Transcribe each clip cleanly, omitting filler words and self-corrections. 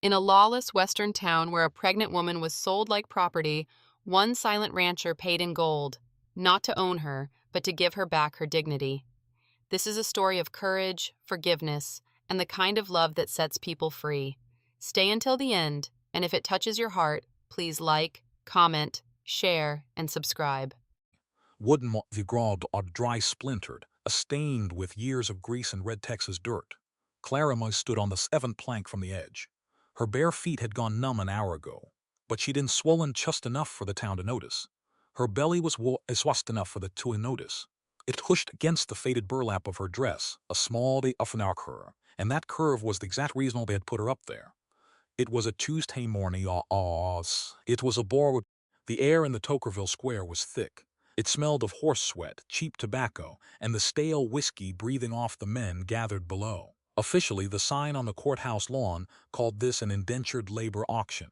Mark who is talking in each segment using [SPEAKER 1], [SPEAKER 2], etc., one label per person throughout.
[SPEAKER 1] In a lawless western town where a pregnant woman was sold like property, one silent rancher paid in gold, not to own her, but to give her back her dignity. This is a story of courage, forgiveness, and the kind of love that sets people free. Stay until the end, and if it touches your heart, please like, comment, share, and subscribe.
[SPEAKER 2] Wooden vigrod are dry splintered, stained with years of grease and red Texas dirt. Clara stood on the seventh plank from the edge. Her bare feet had gone numb an hour ago, but she'd been swollen just enough for the town to notice. Her belly was swast enough for the to notice. It pushed against the faded burlap of her dress, a small day of an curve, and that curve was the exact reason they had put her up there. It was a Tuesday morning. It was a bore. The air in the Tokerville square was thick. It smelled of horse sweat, cheap tobacco, and the stale whiskey breathing off the men gathered below. Officially, the sign on the courthouse lawn called this an indentured labor auction,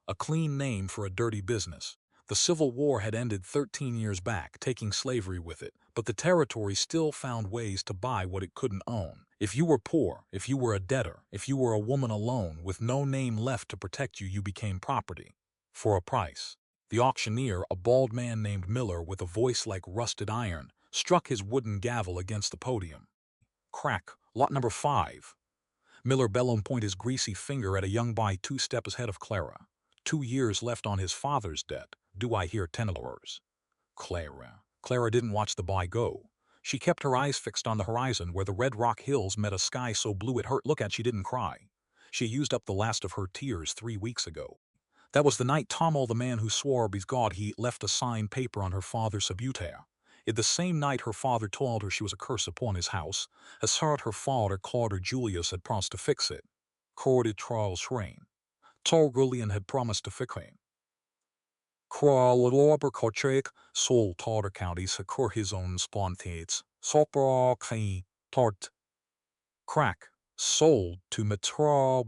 [SPEAKER 2] a clean name for a dirty business. The Civil War had ended 13 years back, taking slavery with it, but the territory still found ways to buy what it couldn't own. If you were poor, if you were a debtor, if you were a woman alone with no name left to protect you, you became property. For a price. The auctioneer, a bald man named Miller with a voice like rusted iron, struck his wooden gavel against the podium. Crack, lot number 5. Miller bellowed, point his greasy finger at a young boy 2 steps ahead of Clara. 2 years left on his father's debt. Do I hear $10? Clara didn't watch the boy go. She kept her eyes fixed on the horizon where the red rock hills met a sky so blue it hurt. Look at, she didn't cry. She used up the last of her tears 3 weeks ago. That was the night Tomo, the man who swore by God, he left a signed paper on her father's sepulchre. It the same night her father told her she was a curse upon his house, as heard her father called her Julius had promised to fix it. Courted Charles Rain. Torgullian had promised to fix him. Crawlorber Kochek, Sol Tartar counties secure his own spontates. Sopra Tart. Crack. Sold to Metro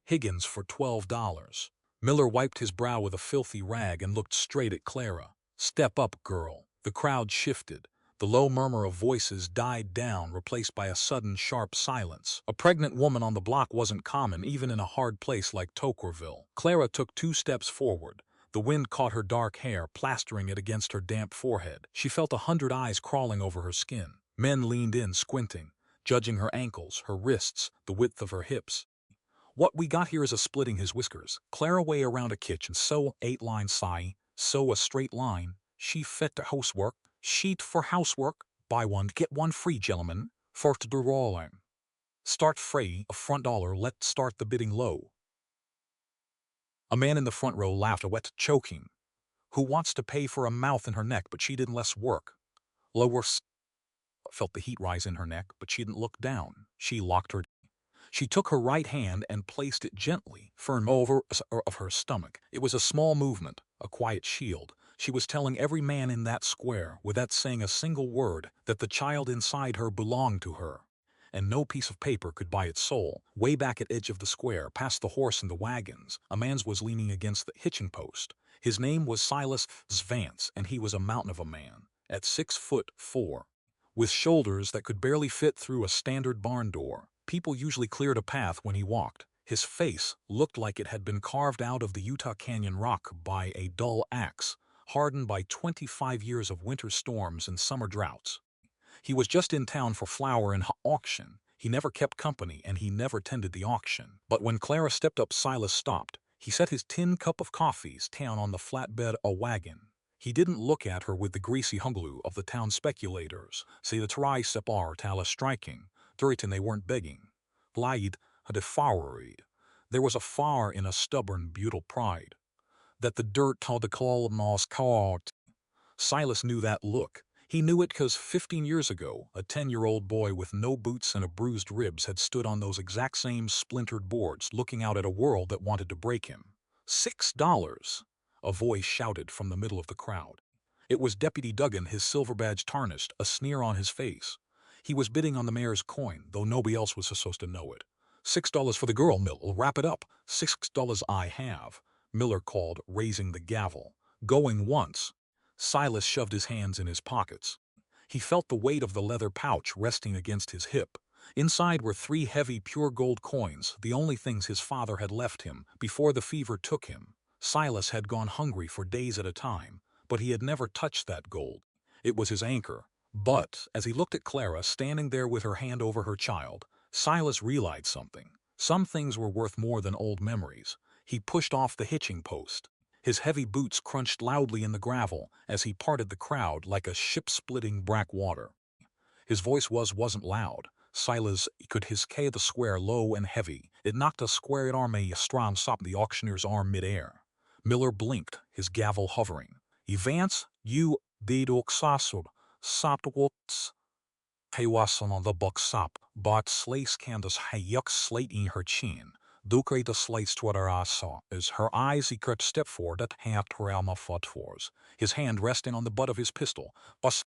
[SPEAKER 2] Higgins for $12. Miller wiped his brow with a filthy rag and looked straight at Clara. Step up, girl. The crowd shifted. The low murmur of voices died down, replaced by a sudden sharp silence. A pregnant woman on the block wasn't common, even in a hard place like Tokerville. Clara took 2 steps forward. The wind caught her dark hair, plastering it against her damp forehead. She felt 100 eyes crawling over her skin. Men leaned in, squinting, judging her ankles, her wrists, the width of her hips. What we got here is a splitting his whiskers. Clara way around a kitchen, sew 8-line sigh, sew a straight line. She fit to housework, sheet for housework, buy one, get one free, gentlemen, for to do rolling. Start free, a front dollar, let's start the bidding low. A man in the front row laughed, a wet choking. Who wants to pay for a mouth in her neck, but she didn't less work. Lower felt the heat rise in her neck, but she didn't look down. She locked her. She took her right hand and placed it gently, firm over of her stomach. It was a small movement, a quiet shield. She was telling every man in that square, without saying a single word, that the child inside her belonged to her. And no piece of paper could buy its soul. Way back at edge of the square, past the horse and the wagons, a man was leaning against the hitching post. His name was Silas Vance, and he was a mountain of a man, at 6'4", with shoulders that could barely fit through a standard barn door. People usually cleared a path when he walked. His face looked like it had been carved out of the Utah Canyon rock by a dull axe, hardened by 25 years of winter storms and summer droughts. He was just in town for flour and auction. He never kept company, and he never tended the auction. But when Clara stepped up, Silas stopped. He set his tin cup of coffees down on the flatbed a wagon. He didn't look at her with the greasy hunglu of the town speculators. See the tricep tala striking. Duritan, they weren't begging. Lied, a defowery. There was a fire in a stubborn, brutal pride. That the dirt told the call moss caught. Silas knew that look. He knew it 'cause 15 years ago, a 10-year-old boy with no boots and a bruised ribs had stood on those exact same splintered boards looking out at a world that wanted to break him. $6! A voice shouted from the middle of the crowd. It was Deputy Duggan, his silver badge tarnished, a sneer on his face. He was bidding on the mayor's coin, though nobody else was supposed to know it. $6 for the girl, Mill. Wrap it up. $6 I have, Miller called, raising the gavel. Going once. Silas shoved his hands in his pockets. He felt the weight of the leather pouch resting against his hip. Inside were 3 heavy pure gold coins, the only things his father had left him before the fever took him. Silas had gone hungry for days at a time, but he had never touched that gold. It was his anchor. But, as he looked at Clara standing there with her hand over her child, Silas realized something. Some things were worth more than old memories. He pushed off the hitching post. His heavy boots crunched loudly in the gravel as he parted the crowd like a ship-splitting breakwater. His voice wasn't loud. Silas could hiss the square low and heavy. It knocked a square arm a strong sop the auctioneer's arm mid-air. Miller blinked, his gavel hovering. Evance, you, the doxasod, saptwots. Haywasan on the buck sop, but slace candas hayuk slate in her chin. Dukre the slace to what I saw, as her eyes he could step forward at half realm of footfors, his hand resting on the butt of his pistol. Bus.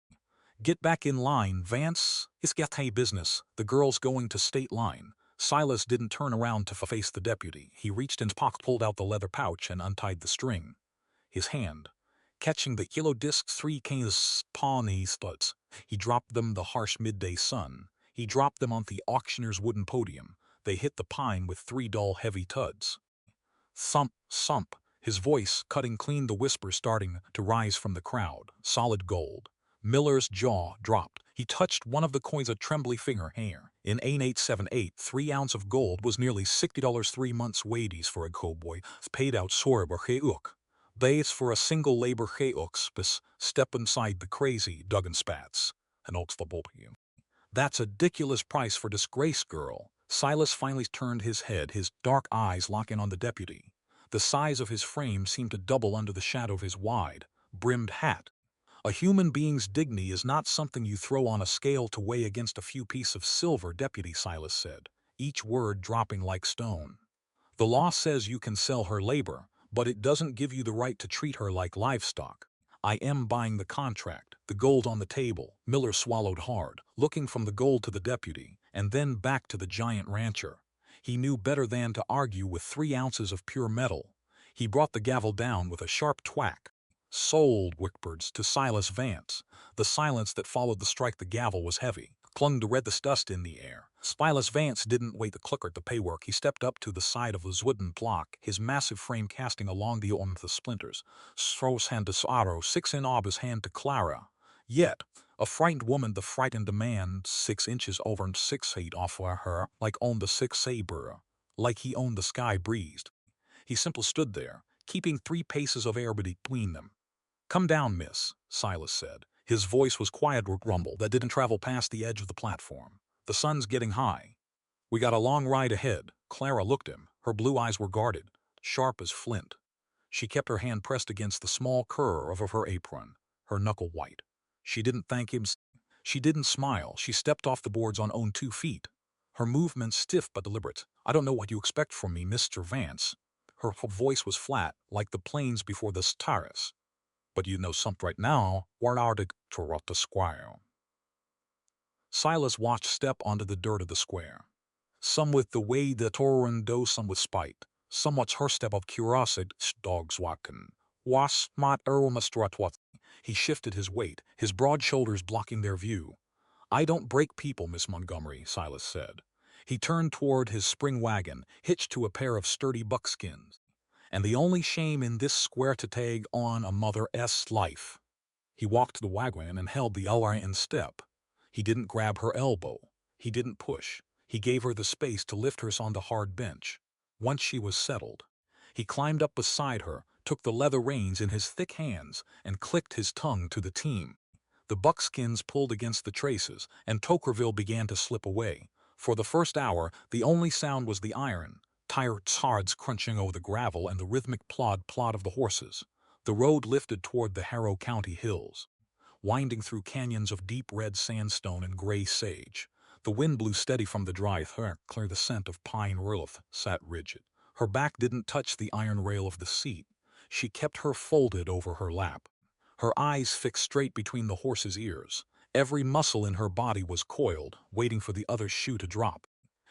[SPEAKER 2] Get back in line, Vance. It's got a business. The girl's going to state line. Silas didn't turn around to face the deputy. He reached in his pocket, pulled out the leather pouch, and untied the string. His hand, catching the yellow discs 3 canes pawnee studs, he dropped them the harsh midday sun. He dropped them on the auctioneer's wooden podium. They hit the pine with 3 dull heavy thuds. Thump, thump, his voice cutting clean, the whisper starting to rise from the crowd. Solid gold. Miller's jaw dropped. He touched one of the coins a trembly finger hair. In 1878, 3 ounce of gold was nearly $60, 3 months' wages for a cowboy, paid out sorber heuk. Base for a single labor heuk step inside the crazy Duggan Spats. And Oxford. That's a ridiculous price for disgrace, girl. Silas finally turned his head, his dark eyes locking on the deputy. The size of his frame seemed to double under the shadow of his wide, brimmed hat. A human being's dignity is not something you throw on a scale to weigh against a few pieces of silver, Deputy Silas said, each word dropping like stone. The law says you can sell her labor, but it doesn't give you the right to treat her like livestock. I am buying the contract, the gold on the table. Miller swallowed hard, looking from the gold to the deputy, and then back to the giant rancher. He knew better than to argue with 3 ounces of pure metal. He brought the gavel down with a sharp thwack. Sold, Wickbirds, to Silas Vance. The silence that followed the strike the gavel was heavy, clung to red the dust in the air. Silas Vance didn't wait the clicker to pay work. He stepped up to the side of his wooden block, his massive frame casting along the arm of the splinters. Stroh's hand to Arrow, 6 in Abba's hand to Clara. Yet, a frightened woman, the frightened man 6 inches over and 6 feet off her, like owned the 6 saber, like he owned the sky breezed. He simply stood there, keeping 3 paces of air between them. Come down, miss, Silas said. His voice was quiet with rumble that didn't travel past the edge of the platform. The sun's getting high. We got a long ride ahead. Clara looked at him. Her blue eyes were guarded, sharp as flint. She kept her hand pressed against the small curve of her apron, her knuckle white. She didn't thank him. She didn't smile. She stepped off the boards on own 2 feet. Her movements stiff but deliberate. I don't know what you expect from me, Mr. Vance. Her voice was flat, like the plains before the stars. But you know something right now, what are the Toronto Square? Silas watched step onto the dirt of the square. Some with the way the Torin do, some with spite. Somewhat her step of curiosity, dogs walking. Was mat what? He shifted his weight, his broad shoulders blocking their view. I don't break people, Miss Montgomery, Silas said. He turned toward his spring wagon, hitched to a pair of sturdy buckskins. And the only shame in this square to tag on a mother's life. He walked to the wagon and held the Ella in step. He didn't grab her elbow. He didn't push. He gave her the space to lift her on the hard bench. Once she was settled, he climbed up beside her, took the leather reins in his thick hands, and clicked his tongue to the team. The buckskins pulled against the traces, and Tokerville began to slip away. For the first hour, the only sound was the iron, tire tards crunching over the gravel and the rhythmic plod of the horses. The road lifted toward the Harrow County hills, winding through canyons of deep red sandstone and gray sage. The wind blew steady from the dry earth, clear the scent of pine. Ruth sat rigid. Her back didn't touch the iron rail of the seat. She kept her folded over her lap, her eyes fixed straight between the horse's ears. Every muscle in her body was coiled, waiting for the other shoe to drop.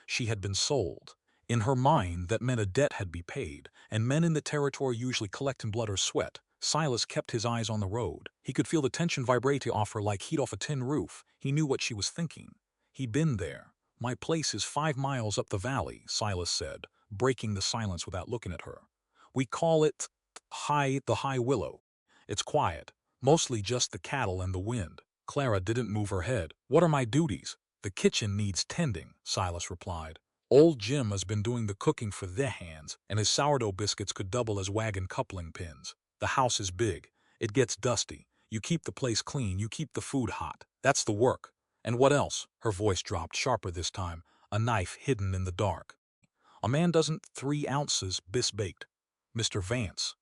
[SPEAKER 2] She had been sold. In her mind, that meant a debt had been paid, and men in the territory usually collect in blood or sweat. Silas kept his eyes on the road. He could feel the tension vibrating off her like heat off a tin roof. He knew what she was thinking. He'd been there. My place is 5 miles up the valley, Silas said, breaking the silence without looking at her. We call it the High Willow. It's quiet, mostly just the cattle and the wind. Clara didn't move her head. What are my duties? The kitchen needs tending, Silas replied. Old Jim has been doing the cooking for their hands, and his sourdough biscuits could double as wagon coupling pins. The house is big. It gets dusty. You keep the place clean, you keep the food hot. That's the work. And what else? Her voice dropped sharper this time, a knife hidden in the dark. A man doesn't 3 ounces bis-baked. Mr. Vance.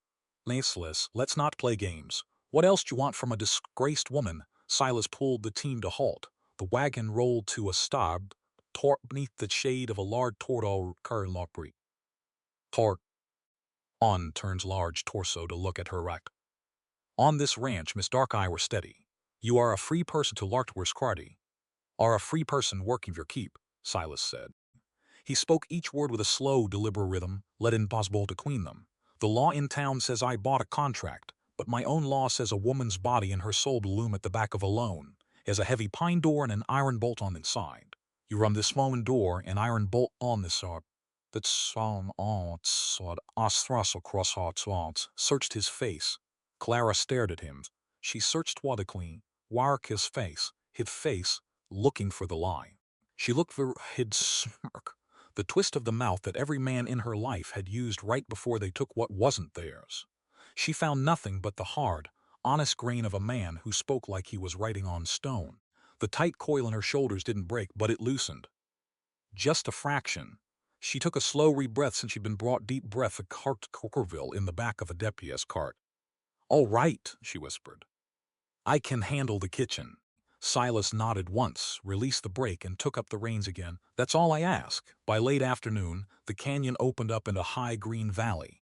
[SPEAKER 2] Naceless, let's not play games. What else do you want from a disgraced woman? Silas pulled the team to halt. The wagon rolled to a stop, beneath the shade of a large tordo curlopry. Tort. On turns large torso to look at her right. On this ranch, Miss Darkeye were steady. You are a free person to lartwer squarty. Are a free person working your keep, Silas said. He spoke each word with a slow, deliberate rhythm, let impossible to queen them. The law in town says I bought a contract, but my own law says a woman's body and her soul loom at the back of a loan. Has a heavy pine door and an iron bolt on the inside. You run this small door and iron bolt on this side. That's on sod. Os thrust across hot swads. Searched his face. Clara stared at him. She searched Wadiclean, Warwick his face, looking for the lie. She looked for his smirk, the twist of the mouth that every man in her life had used right before they took what wasn't theirs. She found nothing but the hard, honest grain of a man who spoke like he was writing on stone. The tight coil in her shoulders didn't break, but it loosened. Just a fraction. She took a slow rebreath since she'd been brought deep breath a cart Cookerville in the back of a deputy's cart. All right, she whispered. I can handle the kitchen. Silas nodded once, released the brake, and took up the reins again. That's all I ask. By late afternoon, the canyon opened up into high green valley.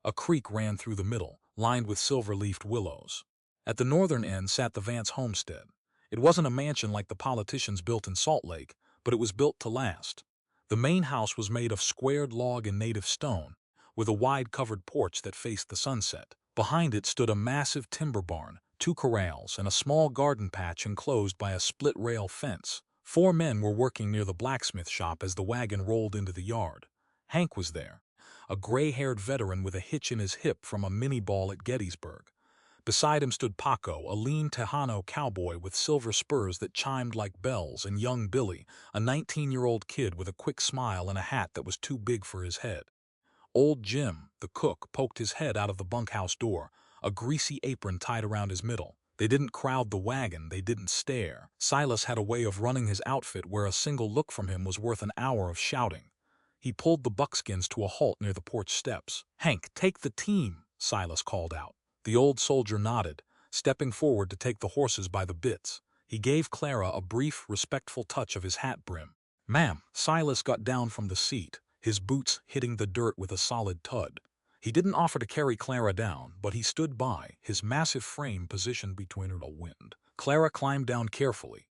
[SPEAKER 2] A creek ran through the middle, lined with silver-leafed willows. At the northern end sat the Vance homestead. It wasn't a mansion like the politicians built in Salt Lake, but it was built to last. The main house was made of squared log and native stone, with a wide covered porch that faced the sunset. Behind it stood a massive timber barn, 2 corrals, and a small garden patch enclosed by a split-rail fence. 4 men were working near the blacksmith shop as the wagon rolled into the yard. Hank was there, a gray-haired veteran with a hitch in his hip from a mini-ball at Gettysburg. Beside him stood Paco, a lean Tejano cowboy with silver spurs that chimed like bells, and young Billy, a 19-year-old kid with a quick smile and a hat that was too big for his head. Old Jim, the cook, poked his head out of the bunkhouse door, a greasy apron tied around his middle. They didn't crowd the wagon, they didn't stare. Silas had a way of running his outfit where a single look from him was worth an hour of shouting. He pulled the buckskins to a halt near the porch steps. Hank, take the team, Silas called out. The old soldier nodded, stepping forward to take the horses by the bits. He gave Clara a brief, respectful touch of his hat brim. Ma'am, Silas got down from the seat, his boots hitting the dirt with a solid thud. He didn't offer to carry Clara down, but he stood by, his massive frame positioned between her and the wind. Clara climbed down carefully,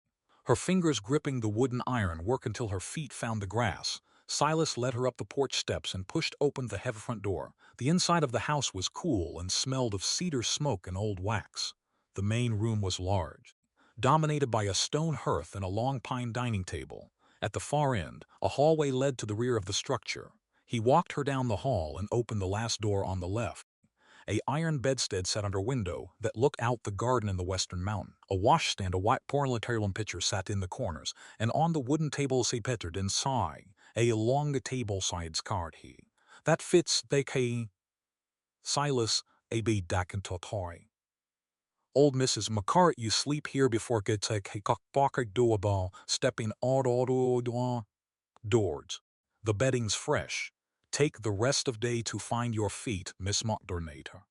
[SPEAKER 2] her fingers gripping the wooden ironwork until her feet found the grass. Silas led her up the porch steps and pushed open the heavy front door. The inside of the house was cool and smelled of cedar smoke and old wax. The main room was large, dominated by a stone hearth and a long pine dining table. At the far end, a hallway led to the rear of the structure. He walked her down the hall and opened the last door on the left. A iron bedstead sat under window that looked out the garden in the western mountain. A washstand, a white porcelain pitcher sat in the corners, and on the wooden table se pettered inside a long table-sides card he. That fits they Silas a be dakin toy. Old Mrs. McCart, you sleep here before get take a cockbocker doable, stepping out doors. The bedding's fresh. Take the rest of day to find your feet, Miss Mockdernator.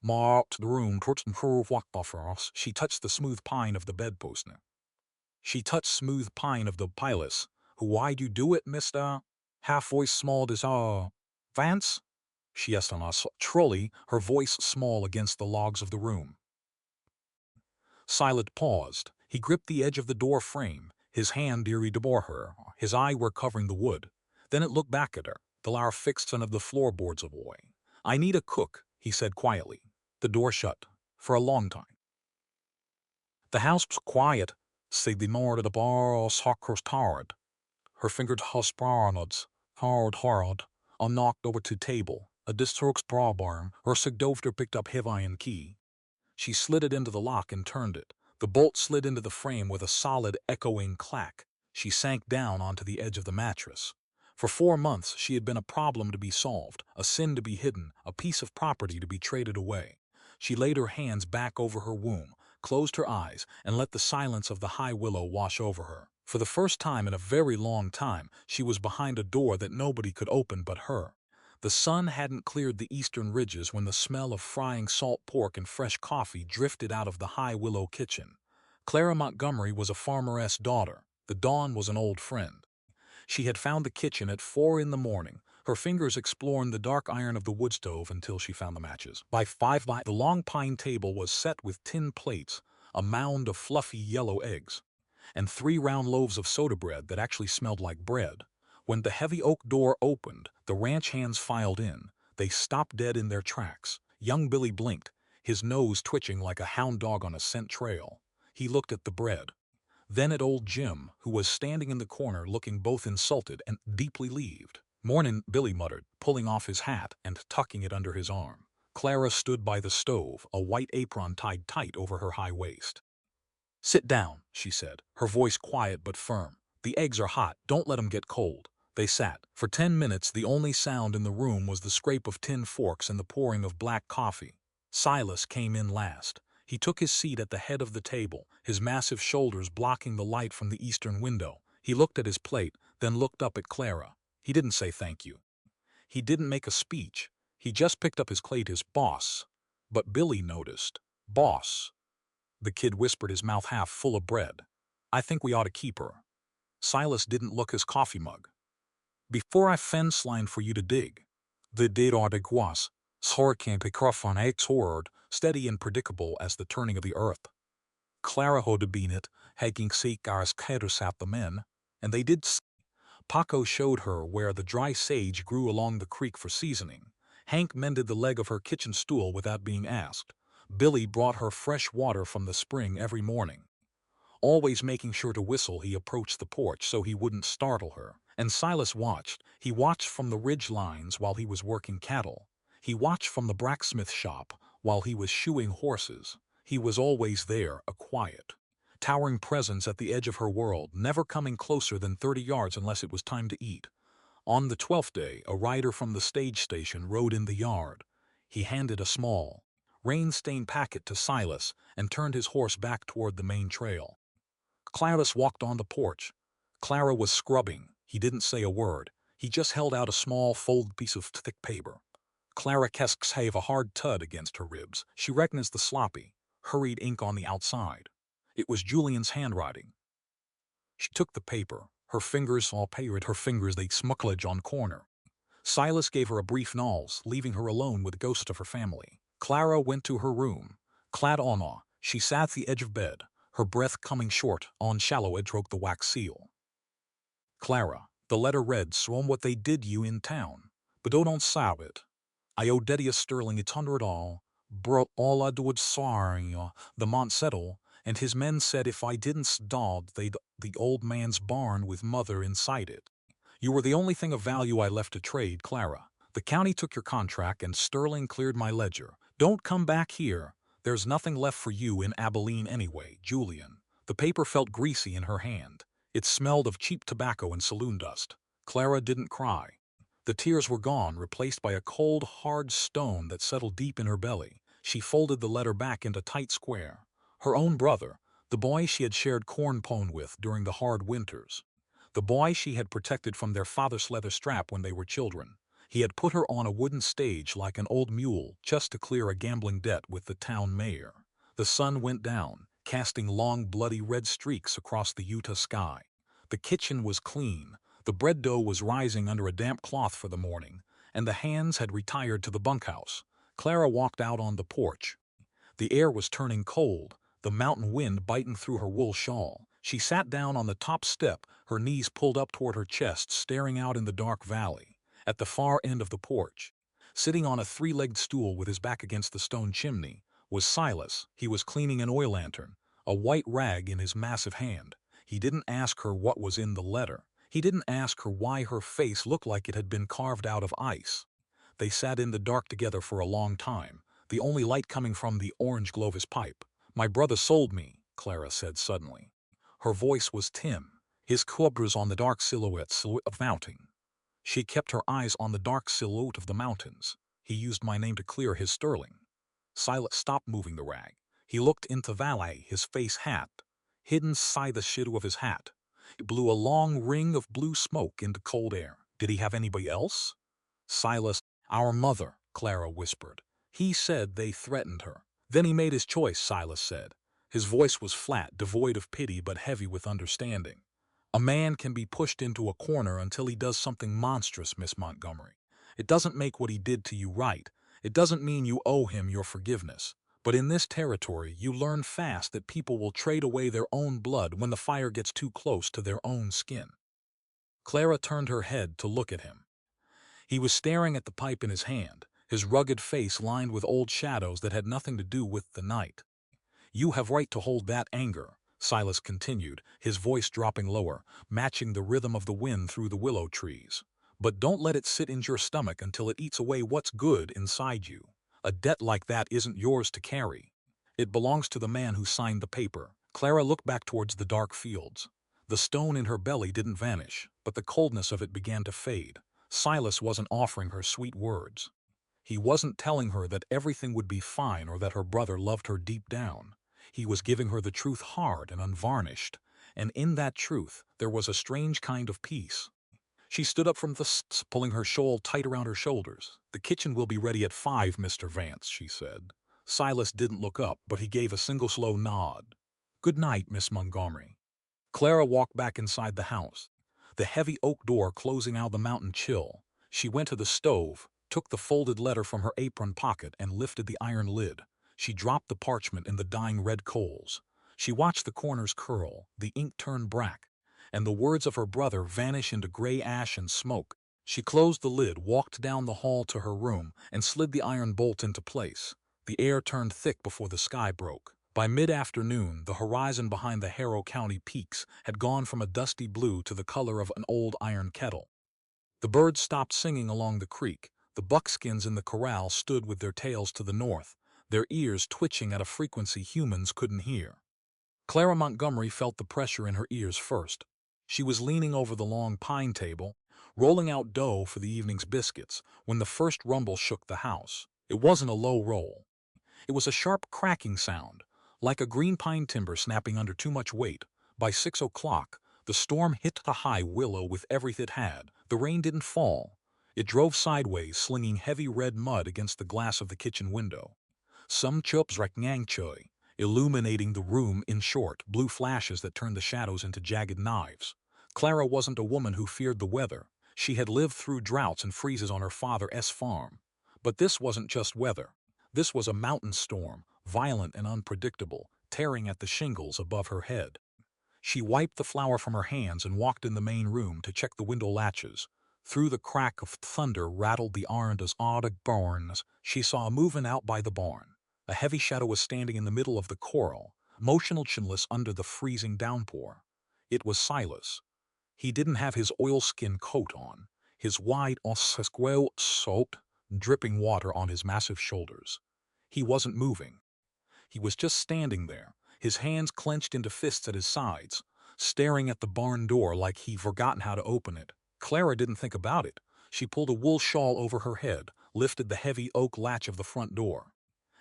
[SPEAKER 2] Marked the room towards improve walk buffers. She touched the smooth pine of the bedpost. She touched smooth pine of the pilus. Why'd you do it, mister? Half voice small as Vance? She asked on us, truly, her voice small against the logs of the room. Silas paused. He gripped the edge of the door frame, his hand eerie before her, his eye were covering the wood. Then it looked back at her, the lower fixed on of the floorboards of boy. I need a cook, he said quietly. The door shut. For a long time. The house was quiet, save the more of the bar sacros tarred. Her fingers husbarnad, hard, knocked over to table. A distrokes brawbarm, her sigdovter picked up heavy iron key. She slid it into the lock and turned it. The bolt slid into the frame with a solid, echoing clack. She sank down onto the edge of the mattress. For 4 months, she had been a problem to be solved, a sin to be hidden, a piece of property to be traded away. She laid her hands back over her womb, closed her eyes, and let the silence of the high willow wash over her. For the first time in a very long time, she was behind a door that nobody could open but her. The sun hadn't cleared the eastern ridges when the smell of frying salt pork and fresh coffee drifted out of the high willow kitchen. Clara Montgomery was a farmeress' daughter. The dawn was an old friend. She had found the kitchen at 4 in the morning, her fingers exploring the dark iron of the wood stove until she found the matches. By 5, the long pine table was set with tin plates, a mound of fluffy yellow eggs, and 3 round loaves of soda bread that actually smelled like bread. When the heavy oak door opened, the ranch hands filed in. They stopped dead in their tracks. Young Billy blinked, his nose twitching like a hound dog on a scent trail. He looked at the bread, then at old Jim, who was standing in the corner looking both insulted and deeply relieved. "Mornin'," Billy muttered, pulling off his hat and tucking it under his arm. Clara stood by the stove, a white apron tied tight over her high waist. "Sit down," she said, her voice quiet but firm. "The eggs are hot, don't let 'em get cold." They sat. For 10 minutes the only sound in the room was the scrape of tin forks and the pouring of black coffee. Silas came in last. He took his seat at the head of the table, his massive shoulders blocking the light from the eastern window. He looked at his plate, then looked up at Clara. He didn't say thank you. He didn't make a speech. He just picked up his plate as boss. But Billy noticed. "Boss." The kid whispered, his mouth half full of bread. "I think we ought to keep her." Silas didn't look his coffee mug. "Before I fence line for you to dig." The did guas, sorkin pikrofon exhord, steady and predictable as the turning of the earth. Clara hode been it, haking seek ars kedus at the men, and they did. Paco showed her where the dry sage grew along the creek for seasoning. Hank mended the leg of her kitchen stool without being asked. Billy brought her fresh water from the spring every morning. Always making sure to whistle, he approached the porch so he wouldn't startle her. And Silas watched. He watched from the ridge lines while he was working cattle. He watched from the blacksmith shop while he was shoeing horses. He was always there, a quiet, towering presence at the edge of her world, never coming closer than 30 yards unless it was time to eat. On the 12th day, a rider from the stage station rode in the yard. He handed a small, rain-stained packet to Silas and turned his horse back toward the main trail. Clarice walked on the porch. Clara was scrubbing. He didn't say a word. He just held out a small, folded piece of thick paper. Clara Kesks have a hard tud against her ribs. She recognized the sloppy, hurried ink on the outside. It was Julian's handwriting. She took the paper. Her fingers all pared, her fingers they smucklage on corner. Silas gave her a brief nolls, leaving her alone with the ghost of her family. Clara went to her room. Clad en awe, she sat at the edge of bed, her breath coming short. On shallow edge broke the wax seal. "Clara," the letter read, "swum what they did you in town, but don't saw it. I owe Dedius Sterling $100, brought all I would sorry, the Montsettle, and his men said if I didn't stod they'd the old man's barn with mother inside it. You were the only thing of value I left to trade, Clara. The county took your contract and Sterling cleared my ledger. Don't come back here. There's nothing left for you in Abilene anyway, Julian." The paper felt greasy in her hand. It smelled of cheap tobacco and saloon dust. Clara didn't cry. The tears were gone, replaced by a cold, hard stone that settled deep in her belly. She folded the letter back into tight square. Her own brother, the boy she had shared corn pone with during the hard winters. The boy she had protected from their father's leather strap when they were children. He had put her on a wooden stage like an old mule just to clear a gambling debt with the town mayor. The sun went down, casting long bloody red streaks across the Utah sky. The kitchen was clean. The bread dough was rising under a damp cloth for the morning, and the hands had retired to the bunkhouse. Clara walked out on the porch. The air was turning cold, the mountain wind biting through her wool shawl. She sat down on the top step, her knees pulled up toward her chest, staring out in the dark valley. At the far end of the porch, sitting on a 3-legged stool with his back against the stone chimney, was Silas. He was cleaning an oil lantern, a white rag in his massive hand. He didn't ask her what was in the letter. He didn't ask her why her face looked like it had been carved out of ice. They sat in the dark together for a long time, the only light coming from the orange glow of his pipe. "My brother sold me," Clara said suddenly. Her voice was Tim, his cobras on the dark silhouette of mounting. She kept her eyes on the dark silhouette of the mountains. "He used my name to clear his sterling." Silas stopped moving the rag. He looked into Valet, his face hat, hidden inside the shadow of his hat. It blew a long ring of blue smoke into cold air. "Did he have anybody else?" Silas, "Our mother," Clara whispered. "He said they threatened her. Then he made his choice," Silas said. His voice was flat, devoid of pity but heavy with understanding. "A man can be pushed into a corner until he does something monstrous, Miss Montgomery. It doesn't make what he did to you right. It doesn't mean you owe him your forgiveness. But in this territory, you learn fast that people will trade away their own blood when the fire gets too close to their own skin." Clara turned her head to look at him. He was staring at the pipe in his hand, his rugged face lined with old shadows that had nothing to do with the night. "You have right to hold that anger," Silas continued, his voice dropping lower, matching the rhythm of the wind through the willow trees. "But don't let it sit in your stomach until it eats away what's good inside you. A debt like that isn't yours to carry. It belongs to the man who signed the paper." Clara looked back towards the dark fields. The stone in her belly didn't vanish, but the coldness of it began to fade. Silas wasn't offering her sweet words. He wasn't telling her that everything would be fine or that her brother loved her deep down. He was giving her the truth hard and unvarnished, and in that truth there was a strange kind of peace. She stood up from the pulling her shawl tight around her shoulders. "The kitchen will be ready at 5, Mr. Vance," she said. Silas didn't look up, but he gave a single slow nod. "Good night, Miss Montgomery." Clara walked back inside the house, the heavy oak door closing out the mountain chill. She went to the stove, took the folded letter from her apron pocket and lifted the iron lid. She dropped the parchment in the dying red coals. She watched the corners curl, the ink turn black, and the words of her brother vanish into gray ash and smoke. She closed the lid, walked down the hall to her room, and slid the iron bolt into place. The air turned thick before the sky broke. By mid-afternoon, the horizon behind the Harrow County peaks had gone from a dusty blue to the color of an old iron kettle. The birds stopped singing along the creek. The buckskins in the corral stood with their tails to the north, their ears twitching at a frequency humans couldn't hear. Clara Montgomery felt the pressure in her ears first. She was leaning over the long pine table, rolling out dough for the evening's biscuits, when the first rumble shook the house. It wasn't a low roll. It was a sharp cracking sound, like a green pine timber snapping under too much weight. By 6 o'clock, the storm hit the high willow with everything it had. The rain didn't fall. It drove sideways, slinging heavy red mud against the glass of the kitchen window. Some chops raknangchoy, illuminating the room in short, blue flashes that turned the shadows into jagged knives. Clara wasn't a woman who feared the weather. She had lived through droughts and freezes on her father's farm. But this wasn't just weather. This was a mountain storm, violent and unpredictable, tearing at the shingles above her head. She wiped the flour from her hands and walked in the main room to check the window latches. Through the crack of thunder rattled the Arnda's odd barns. She saw a movement out by the barn. A heavy shadow was standing in the middle of the corral, motionless under the freezing downpour. It was Silas. He didn't have his oilskin coat on, his wide osquel soaked, dripping water on his massive shoulders. He wasn't moving. He was just standing there, his hands clenched into fists at his sides, staring at the barn door like he'd forgotten how to open it. Clara didn't think about it. She pulled a wool shawl over her head, lifted the heavy oak latch of the front door,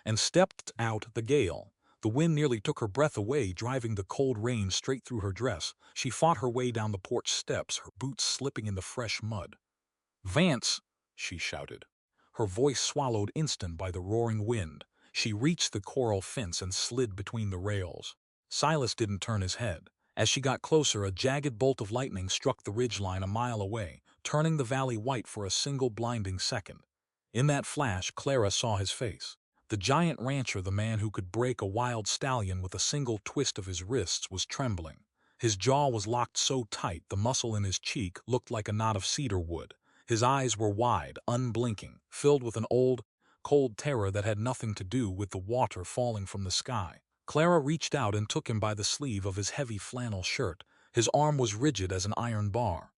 [SPEAKER 2] and stepped out the gale. The wind nearly took her breath away, driving the cold rain straight through her dress. She fought her way down the porch steps, her boots slipping in the fresh mud. "Vance!" she shouted. Her voice swallowed instant by the roaring wind. She reached the corral fence and slid between the rails. Silas didn't turn his head. As she got closer, a jagged bolt of lightning struck the ridgeline a mile away, turning the valley white for a single blinding second. In that flash, Clara saw his face. The giant rancher, the man who could break a wild stallion with a single twist of his wrists, was trembling. His jaw was locked so tight the muscle in his cheek looked like a knot of cedar wood. His eyes were wide, unblinking, filled with an old, cold terror that had nothing to do with the water falling from the sky. Clara reached out and took him by the sleeve of his heavy flannel shirt. His arm was rigid as an iron bar.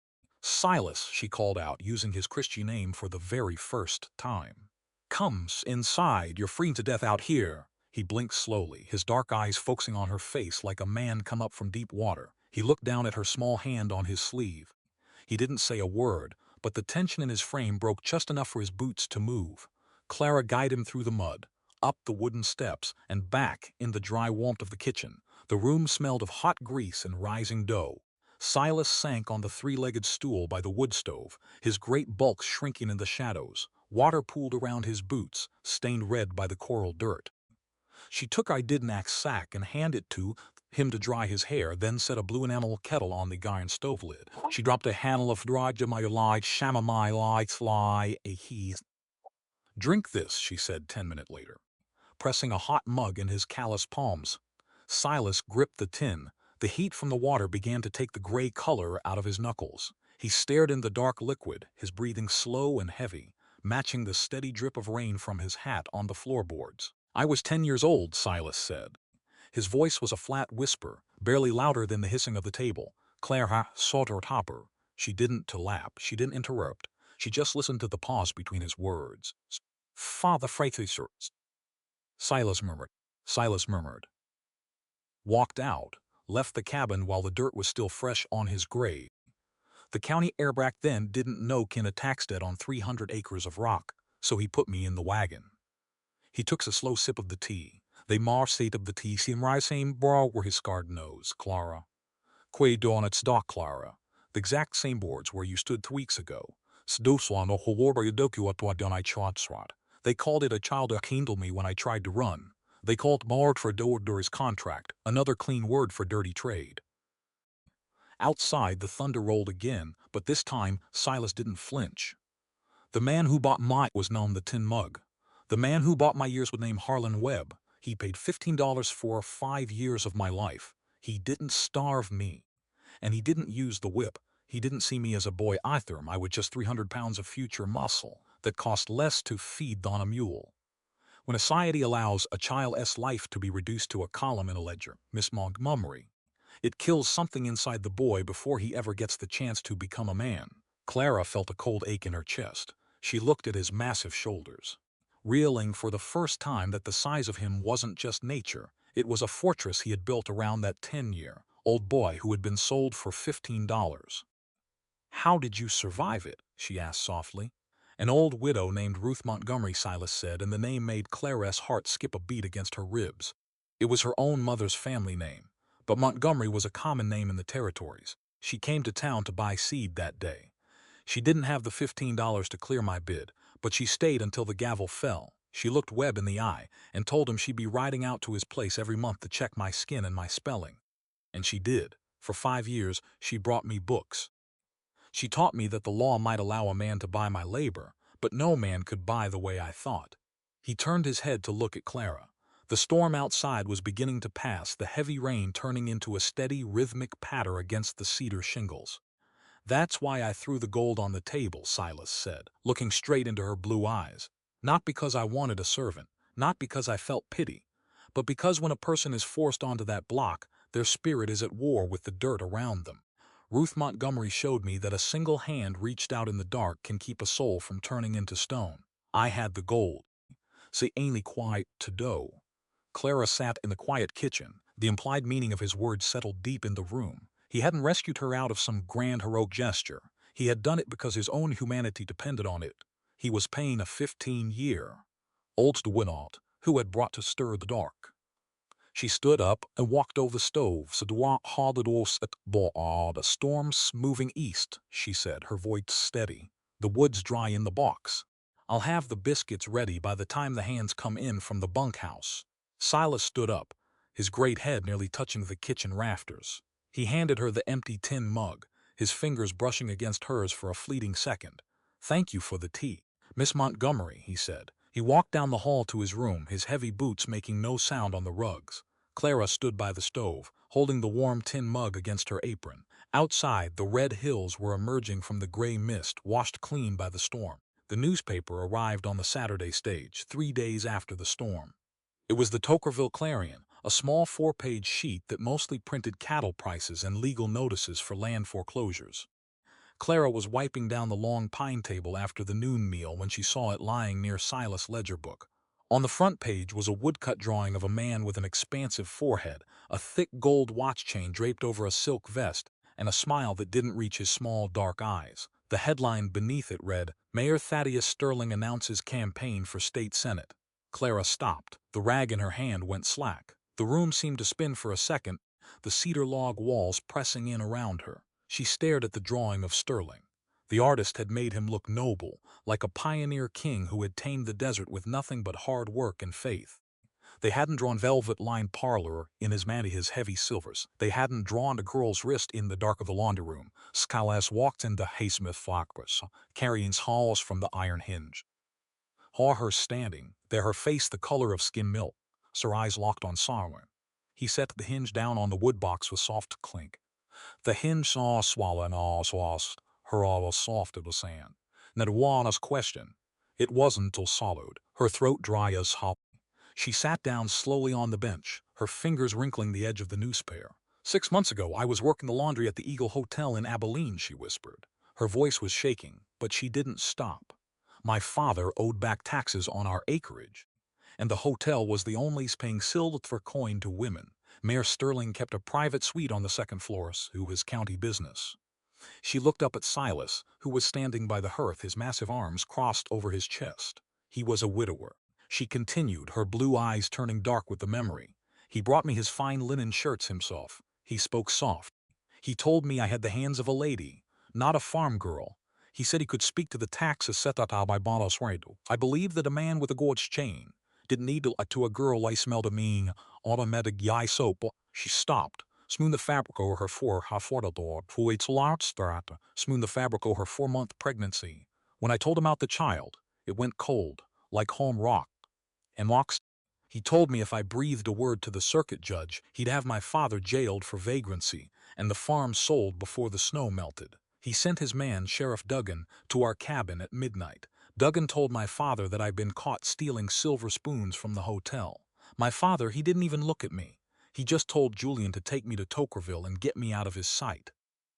[SPEAKER 2] Silas, she called out, using his Christian name for the very first time. Comes inside, you're freezing to death out here. He blinked slowly, his dark eyes focusing on her face like a man come up from deep water. He looked down at her small hand on his sleeve. He didn't say a word, but the tension in his frame broke just enough for his boots to move. Clara guided him through the mud, up the wooden steps, and back in the dry warmth of the kitchen. The room smelled of hot grease and rising dough. Silas sank on the three-legged stool by the wood stove, his great bulk shrinking in the shadows. Water pooled around his boots, stained red by the coral dirt. She took a knapsack sack and handed it to him to dry his hair, then set a blue enamel kettle on the iron stove lid. She dropped a handle of Rajamaya Shamamai fly a heath. Drink this, she said 10 minutes later, pressing a hot mug in his calloused palms. Silas gripped the tin. The heat from the water began to take the gray color out of his knuckles. He stared in the dark liquid, his breathing slow and heavy, matching the steady drip of rain from his hat on the floorboards. I was 10 years old, Silas said. His voice was a flat whisper, barely louder than the hissing of the table. Clara sought her topper. She didn't to lap, she didn't interrupt. She just listened to the pause between his words. Father Francis, Silas murmured. Silas murmured. Walked out, left the cabin while the dirt was still fresh on his grave. The county air back then didn't know kin a taxstead on 300 acres of rock, so he put me in the wagon. He took a slow sip of the tea. They mar state of the tea seem rising brow where his scarred nose, Clara. Quay donuts dock, Clara. The exact same boards where you stood 2 weeks ago. Sdoswan o hawara yadoku atwa donai chatsrat. They called it a child to kindle me when I tried to run. They called Mard for Door's contract, another clean word for dirty trade. Outside, the thunder rolled again, but this time Silas didn't flinch. The man who bought my was known the tin mug. The man who bought my years was named Harlan Webb. He paid $15 for 5 years of my life. He didn't starve me. And he didn't use the whip. He didn't see me as a boy either. I was just 300 pounds of future muscle that cost less to feed than a mule. When a society allows a child's life to be reduced to a column in a ledger, Miss Montgomery, it kills something inside the boy before he ever gets the chance to become a man. Clara felt a cold ache in her chest. She looked at his massive shoulders, realizing for the first time that the size of him wasn't just nature, it was a fortress he had built around that 10-year-old boy who had been sold for $15. How did you survive it? She asked softly. An old widow named Ruth Montgomery, Silas said, and the name made Clara's heart skip a beat against her ribs. It was her own mother's family name, but Montgomery was a common name in the territories. She came to town to buy seed that day. She didn't have the $15 to clear my bid, but she stayed until the gavel fell. She looked Webb in the eye and told him she'd be riding out to his place every month to check my skin and my spelling. And she did. For 5 years, she brought me books. She taught me that the law might allow a man to buy my labor, but no man could buy the way I thought. He turned his head to look at Clara. The storm outside was beginning to pass, the heavy rain turning into a steady, rhythmic patter against the cedar shingles. That's why I threw the gold on the table, Silas said, looking straight into her blue eyes. Not because I wanted a servant, not because I felt pity, but because when a person is forced onto that block, their spirit is at war with the dirt around them. Ruth Montgomery showed me that a single hand reached out in the dark can keep a soul from turning into stone. I had the gold. C'est ain't quiet to do. Clara sat in the quiet kitchen. The implied meaning of his words settled deep in the room. He hadn't rescued her out of some grand heroic gesture. He had done it because his own humanity depended on it. He was paying a 15-year-old Dwinot, who had brought to stir the dark. She stood up and walked over the stove. The storm's moving east, she said, her voice steady. The wood's dry in the box. I'll have the biscuits ready by the time the hands come in from the bunkhouse. Silas stood up, his great head nearly touching the kitchen rafters. He handed her the empty tin mug, his fingers brushing against hers for a fleeting second. Thank you for the tea, Miss Montgomery, he said. He walked down the hall to his room, his heavy boots making no sound on the rugs. Clara stood by the stove, holding the warm tin mug against her apron. Outside, the red hills were emerging from the gray mist, washed clean by the storm. The newspaper arrived on the Saturday stage, 3 days after the storm. It was the Tokerville Clarion, a small 4-page sheet that mostly printed cattle prices and legal notices for land foreclosures. Clara was wiping down the long pine table after the noon meal when she saw it lying near Silas' ledger book. On the front page was a woodcut drawing of a man with an expansive forehead, a thick gold watch chain draped over a silk vest, and a smile that didn't reach his small, dark eyes. The headline beneath it read, "Mayor Thaddeus Sterling announces campaign for state senate." Clara stopped. The rag in her hand went slack. The room seemed to spin for a second, the cedar log walls pressing in around her. She stared at the drawing of Sterling. The artist had made him look noble, like a pioneer king who had tamed the desert with nothing but hard work and faith. They hadn't drawn velvet-lined parlor in his heavy silvers. They hadn't drawn a girl's wrist in the dark of the laundry room. Silas walked into Haysmith Fockbus, carrying halls from the iron hinge. Saw her standing, there her face the color of skim milk, her eyes locked on Sarwin. He set the hinge down on the wood box with soft clink. The hinge saw swallow and all sauce, her all was soft as the sand. Not one question. It wasn't till swallowed, her throat dry as hop. She sat down slowly on the bench, her fingers wrinkling the edge of the newspaper. 6 months ago I was working the laundry at the Eagle Hotel in Abilene, she whispered. Her voice was shaking, but she didn't stop. My father owed back taxes on our acreage, and the hotel was the only paying silver coin to women. Mayor Sterling kept a private suite on the second floor, who was county business. She looked up at Silas, who was standing by the hearth, his massive arms crossed over his chest. He was a widower. She continued, her blue eyes turning dark with the memory. He brought me his fine linen shirts himself. He spoke soft. He told me I had the hands of a lady, not a farm girl. He said he could speak to the tax assessor by Bonos Radio. I believed that a man with a gorgeous chain didn't need to a girl I smelled a mean, automatic yai soap. She stopped. Smooth the fabric over her door, for its large strat, smooth the fabric over her 4-month pregnancy. When I told him about the child, it went cold, like home rock. And walks. He told me if I breathed a word to the circuit judge, he'd have my father jailed for vagrancy, and the farm sold before the snow melted. He sent his man, Sheriff Duggan, to our cabin at midnight. Duggan told my father that I'd been caught stealing silver spoons from the hotel. My father, he didn't even look at me. He just told Julian to take me to Tokerville and get me out of his sight.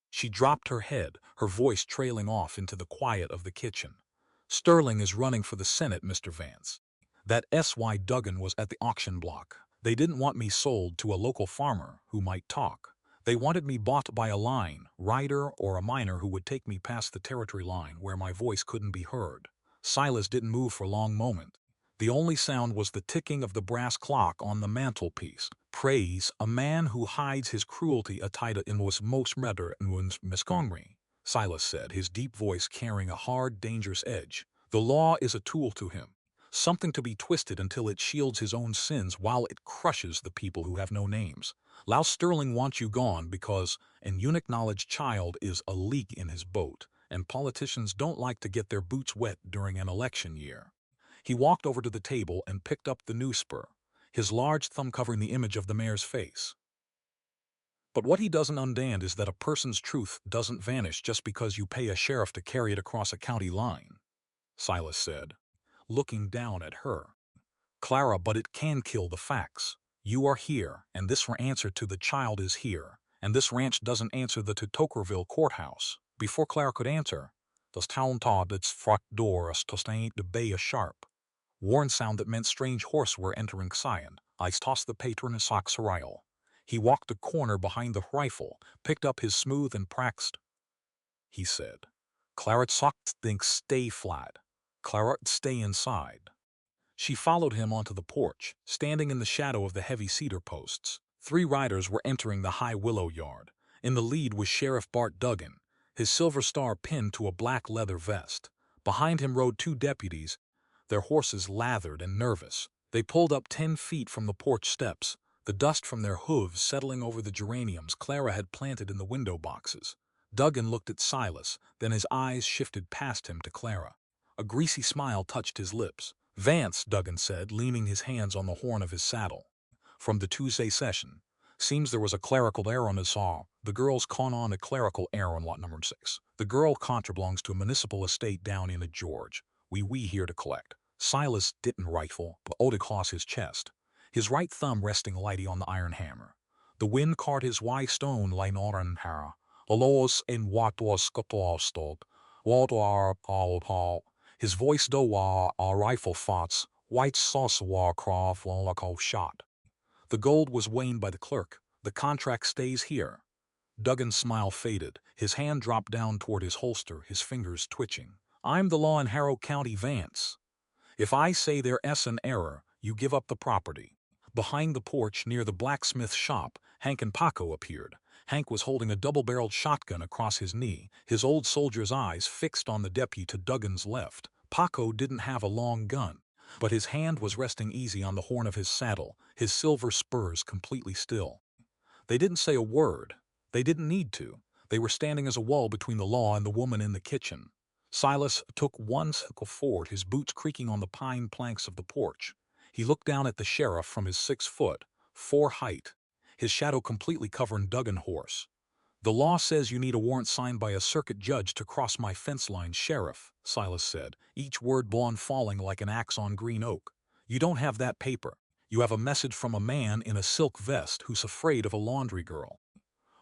[SPEAKER 2] She dropped her head, her voice trailing off into the quiet of the kitchen. Sterling is running for the Senate, Mr. Vance. That S.Y. Duggan was at the auction block. They didn't want me sold to a local farmer who might talk. They wanted me bought by a line, rider or a miner who would take me past the territory line where my voice couldn't be heard. Silas didn't move for a long moment. The only sound was the ticking of the brass clock on the mantelpiece. Praise a man who hides his cruelty atida in was most murder and wounds miscongry, Silas said, his deep voice carrying a hard, dangerous edge. The law is a tool to him, something to be twisted until it shields his own sins while it crushes the people who have no names. Lau Sterling wants you gone because an unacknowledged child is a leak in his boat, and politicians don't like to get their boots wet during an election year. He walked over to the table and picked up the newspaper, his large thumb covering the image of the mayor's face. But what he doesn't understand is that a person's truth doesn't vanish just because you pay a sheriff to carry it across a county line, Silas said, looking down at her. Clara, but it can kill the facts. You are here, and this answer to the child is here, and this ranch doesn't answer the to Tokerville courthouse. Before Clara could answer, the town taught its front door to stand to bay a sharp warn sound that meant strange horse were entering Sion. I tossed the patron a sock Sariel. He walked a corner behind the rifle, picked up his smooth and praxed. He said, Claret socked thinks stay flat. Claret stay inside. She followed him onto the porch, standing in the shadow of the heavy cedar posts. 3 riders were entering the high willow yard. In the lead was Sheriff Bart Duggan, his silver star pinned to a black leather vest. Behind him rode 2 deputies, their horses lathered and nervous. They pulled up 10 feet from the porch steps, the dust from their hooves settling over the geraniums Clara had planted in the window boxes. Duggan looked at Silas, then his eyes shifted past him to Clara. A greasy smile touched his lips. Vance, Duggan said, leaning his hands on the horn of his saddle. From the Tuesday session. Seems there was a clerical error on his saw. The girl's con on a clerical error on lot number 6. The girl contra belongs to a municipal estate down in a George. We here to collect. Silas didn't rifle, but owed across his chest, his right thumb resting lightly on the iron hammer. The wind caught his white stone like an hara, Alos en watos katostod. Wadwar paw. His voice dowa a rifle thoughts, white sauce war craw shot. The gold was weighed by the clerk. The contract stays here. Duggan's smile faded. His hand dropped down toward his holster, his fingers twitching. I'm the law in Harrow County, Vance. If I say there's an error, you give up the property. Behind the porch near the blacksmith shop, Hank and Paco appeared. Hank was holding a double-barreled shotgun across his knee, his old soldier's eyes fixed on the deputy to Duggan's left. Paco didn't have a long gun, but his hand was resting easy on the horn of his saddle, his silver spurs completely still. They didn't say a word. They didn't need to. They were standing as a wall between the law and the woman in the kitchen. Silas took one step forward, his boots creaking on the pine planks of the porch. He looked down at the sheriff from his 6'4" height, his shadow completely covering Duggan's horse. The law says you need a warrant signed by a circuit judge to cross my fence line, Sheriff, Silas said, each word blonde falling like an axe on green oak. You don't have that paper. You have a message from a man in a silk vest who's afraid of a laundry girl.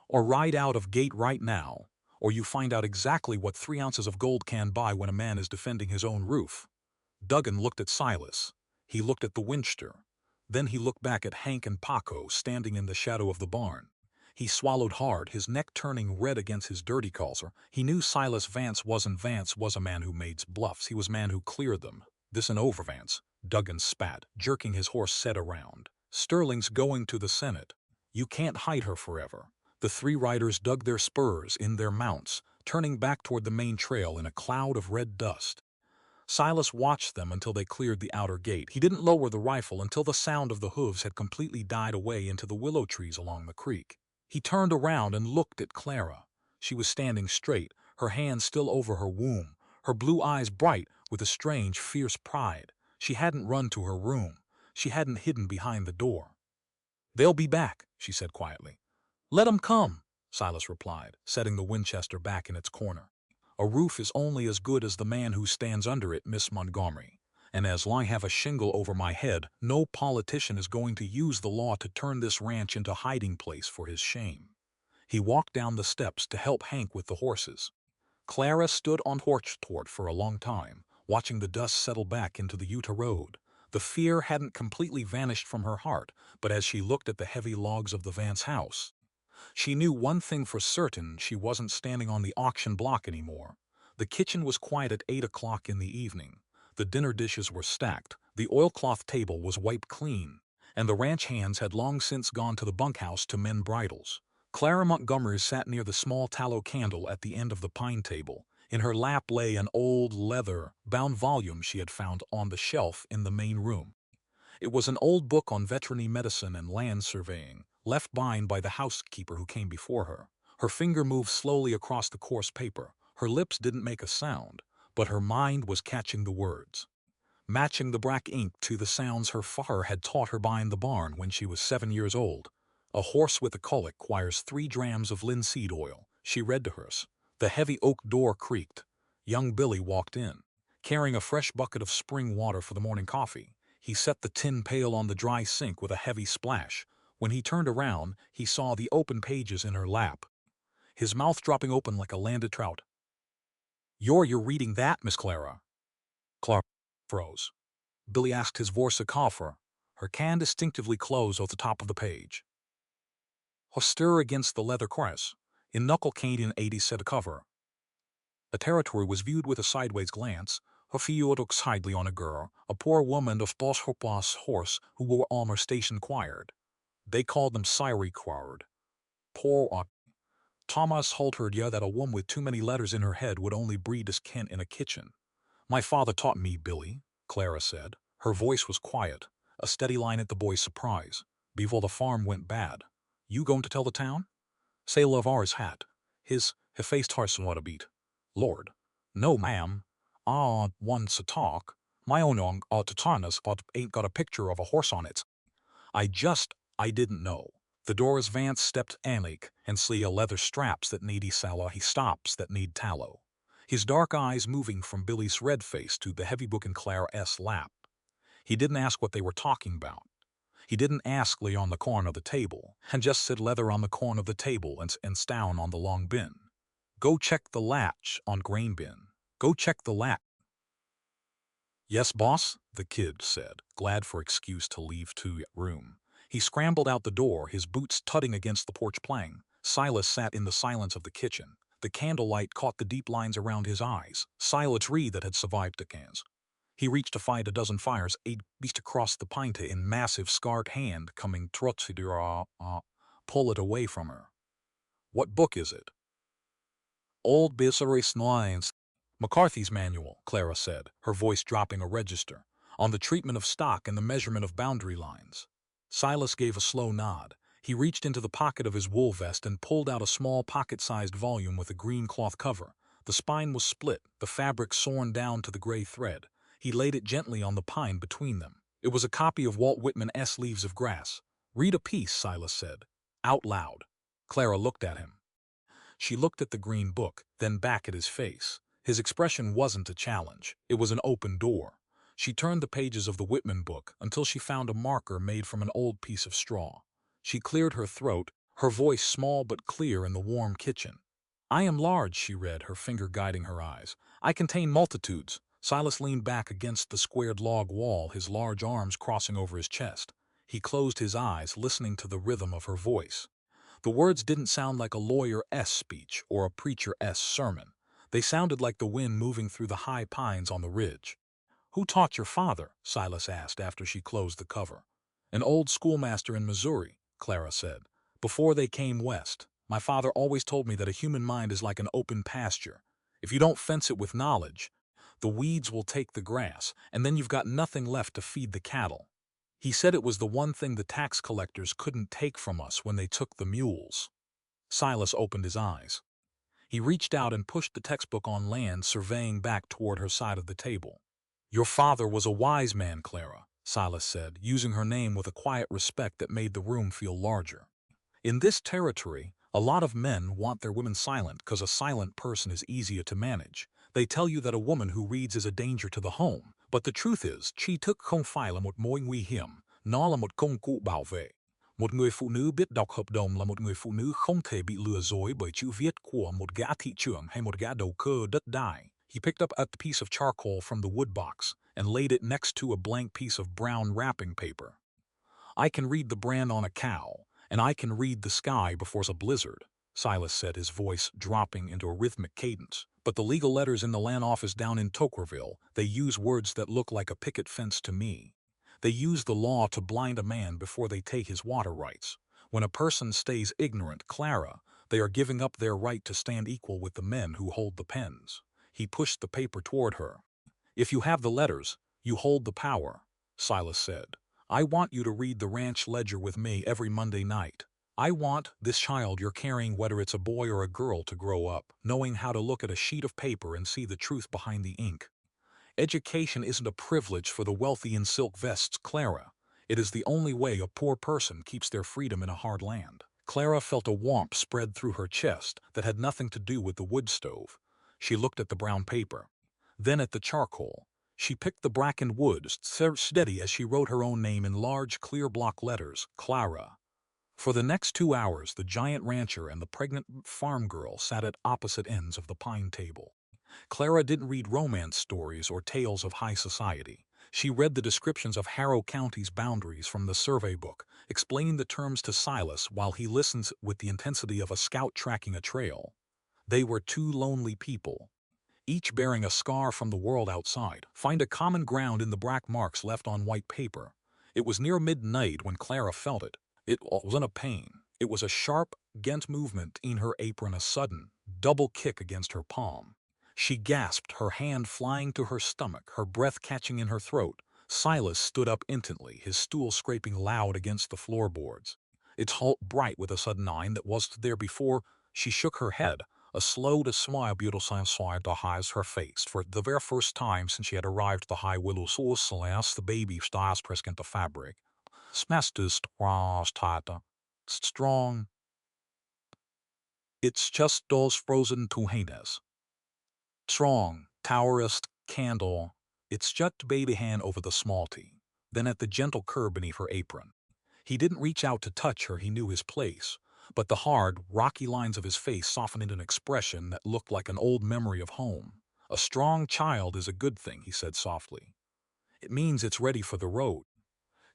[SPEAKER 2] Or ride out of gate right now, or you find out exactly what 3 ounces of gold can buy when a man is defending his own roof. Duggan looked at Silas. He looked at the Winchester. Then he looked back at Hank and Paco standing in the shadow of the barn. He swallowed hard, his neck turning red against his dirty collar. He knew Silas Vance wasn't Vance was a man who made bluffs. He was a man who cleared them. This and over, Vance. Duggan spat, jerking his horse set around. Sterling's going to the Senate. You can't hide her forever. The 3 riders dug their spurs in their mounts, turning back toward the main trail in a cloud of red dust. Silas watched them until they cleared the outer gate. He didn't lower the rifle until the sound of the hooves had completely died away into the willow trees along the creek. He turned around and looked at Clara. She was standing straight, her hands still over her womb, her blue eyes bright with a strange, fierce pride. She hadn't run to her room. She hadn't hidden behind the door. They'll be back, she said quietly. Let 'em come, Silas replied, setting the Winchester back in its corner. A roof is only as good as the man who stands under it, Miss Montgomery. And as long as I have a shingle over my head, no politician is going to use the law to turn this ranch into a hiding place for his shame. He walked down the steps to help Hank with the horses. Clara stood on porch court for a long time, watching the dust settle back into the Utah road. The fear hadn't completely vanished from her heart, but as she looked at the heavy logs of the Vance house, she knew one thing for certain: she wasn't standing on the auction block anymore. The kitchen was quiet at 8 o'clock in the evening. The dinner dishes were stacked, the oilcloth table was wiped clean, and the ranch hands had long since gone to the bunkhouse to mend bridles. Clara Montgomery sat near the small tallow candle at the end of the pine table. In her lap lay an old leather-bound volume she had found on the shelf in the main room. It was an old book on veterinary medicine and land surveying, left behind by the housekeeper who came before her. Her finger moved slowly across the coarse paper. Her lips didn't make a sound, but her mind was catching the words, matching the black ink to the sounds her father had taught her behind the barn when she was 7 years old. A horse with a colic requires 3 drams of linseed oil, she read to her. The heavy oak door creaked. Young Billy walked in, carrying a fresh bucket of spring water for the morning coffee. He set the tin pail on the dry sink with a heavy splash. When he turned around, he saw the open pages in her lap, his mouth dropping open like a landed trout. You're reading that, Miss Clara?" Clara froze. Billy asked, his voice a coffer, her hand distinctively closed at the top of the page. Her stir against the leather press. In knuckle Canadian 80 said cover. The territory was viewed with a sideways glance. Her view looked sidely on a girl, a poor woman of boss her boss horse who were on her station quired. They called them Syrie quired. Poor Thomas told her that a woman with too many letters in her head would only breed as Kent in a kitchen. My father taught me, Billy, Clara said. Her voice was quiet, a steady line at the boy's surprise. Before the farm went bad. You going to tell the town? Say love ours hat. His face tarson what a beat. Lord. No, ma'am. Ah, wants to talk. My own Tatanas but ain't got a picture of a horse on it. I didn't know. The door as Vance stepped Anik and see a leather straps that needy sallow he stops that need tallow. His dark eyes moving from Billy's red face to the heavy book in Clara's lap. He didn't ask what they were talking about. He didn't ask lay on the corner of the table, and just said leather on the corner of the table and down on the long bin. Go check the latch on grain bin. Go check the latch. Yes, boss, the kid said, glad for excuse to leave to room. He scrambled out the door, his boots thudding against the porch plank. Silas sat in the silence of the kitchen. The candlelight caught the deep lines around his eyes. Silas tree that had survived the cans. He reached to fight a dozen fires, a beast across the pint in massive scarred hand coming trotsidura, pull it away from her. What book is it? Old Bissery Snines. McCarthy's manual, Clara said, her voice dropping a register, on the treatment of stock and the measurement of boundary lines. Silas gave a slow nod. He reached into the pocket of his wool vest and pulled out a small pocket-sized volume with a green cloth cover. The spine was split, the fabric sawn down to the gray thread. He laid it gently on the pine between them. It was a copy of Walt Whitman's Leaves of Grass. Read a piece, Silas said, out loud. Clara looked at him. She looked at the green book, then back at his face. His expression wasn't a challenge. It was an open door. She turned the pages of the Whitman book until she found a marker made from an old piece of straw. She cleared her throat, her voice small but clear in the warm kitchen. I am large, she read, her finger guiding her eyes. I contain multitudes. Silas leaned back against the squared log wall, his large arms crossing over his chest. He closed his eyes, listening to the rhythm of her voice. The words didn't sound like a lawyer's speech or a preacher's sermon. They sounded like the wind moving through the high pines on the ridge. Who taught your father? Silas asked after she closed the cover. An old schoolmaster in Missouri, Clara said. Before they came west, my father always told me that a human mind is like an open pasture. If you don't fence it with knowledge, the weeds will take the grass, and then you've got nothing left to feed the cattle. He said it was the one thing the tax collectors couldn't take from us when they took the mules. Silas opened his eyes. He reached out and pushed the textbook on land, surveying back toward her side of the table. Your father was a wise man, Clara, Silas said, using her name with a quiet respect that made the room feel larger. In this territory, a lot of men want their women silent because a silent person is easier to manage. They tell you that a woman who reads is a danger to the home, but the truth is, chi thức không phải là một mối nguy hiểm, nó là một công cụ bảo vệ. Một người phụ nữ biết đọc hợp đồng là một người phụ nữ không thể bị lừa dối bởi chữ viết của một gã thị trưởng hay một gã đầu cơ đất đai. He picked up a piece of charcoal from the wood box and laid it next to a blank piece of brown wrapping paper. I can read the brand on a cow, and I can read the sky before a blizzard, Silas said, his voice dropping into a rhythmic cadence. But the legal letters in the land office down in Toquerville, they use words that look like a picket fence to me. They use the law to blind a man before they take his water rights. When a person stays ignorant, Clara, they are giving up their right to stand equal with the men who hold the pens. He pushed the paper toward her. If you have the letters, you hold the power, Silas said. I want you to read the ranch ledger with me every Monday night. I want this child you're carrying, whether it's a boy or a girl, to grow up, knowing how to look at a sheet of paper and see the truth behind the ink. Education isn't a privilege for the wealthy in silk vests, Clara. It is the only way a poor person keeps their freedom in a hard land. Clara felt a warmth spread through her chest that had nothing to do with the wood stove. She looked at the brown paper, then at the charcoal. She picked the blackened wood steady as she wrote her own name in large, clear block letters, Clara. For the next 2 hours, the giant rancher and the pregnant farm girl sat at opposite ends of the pine table. Clara didn't read romance stories or tales of high society. She read the descriptions of Harrow County's boundaries from the survey book, explaining the terms to Silas while he listened with the intensity of a scout tracking a trail. They were two lonely people, each bearing a scar from the world outside. Find a common ground in the black marks left on white paper. It was near midnight when Clara felt it. It wasn't a pain. It was a sharp, gent movement in her apron, a sudden, double kick against her palm. She gasped, her hand flying to her stomach, her breath catching in her throat. Silas stood up instantly, his stool scraping loud against the floorboards. Its halt bright with a sudden line that wasn't there before. She shook her head. A slow to smile beautiful side to hides her face. For the very first time since she had arrived at the high willow source, the baby stars pressed into fabric. Smashed strong. It's just those frozen two hands. Strong, towerist candle. It's just baby hand over the small tea. Then at the gentle curve beneath her apron. He didn't reach out to touch her, he knew his place. But the hard, rocky lines of his face softened into an expression that looked like an old memory of home. "A strong child is a good thing," he said softly. "It means it's ready for the road."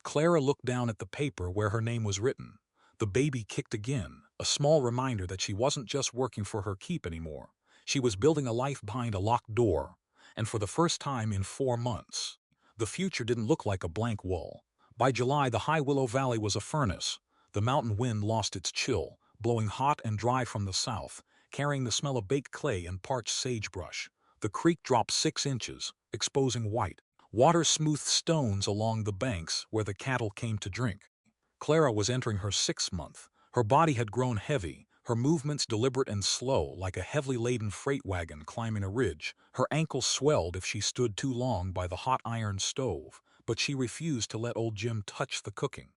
[SPEAKER 2] Clara looked down at the paper where her name was written. The baby kicked again, a small reminder that she wasn't just working for her keep anymore. She was building a life behind a locked door, and for the first time in 4 months. The future didn't look like a blank wall. By July, the high Willow Valley was a furnace. The mountain wind lost its chill, blowing hot and dry from the south, carrying the smell of baked clay and parched sagebrush. The creek dropped 6 inches, exposing white, water-smoothed stones along the banks where the cattle came to drink. Clara was entering her 6th month. Her body had grown heavy, her movements deliberate and slow, like a heavily laden freight wagon climbing a ridge. Her ankles swelled if she stood too long by the hot iron stove, but she refused to let old Jim touch the cooking.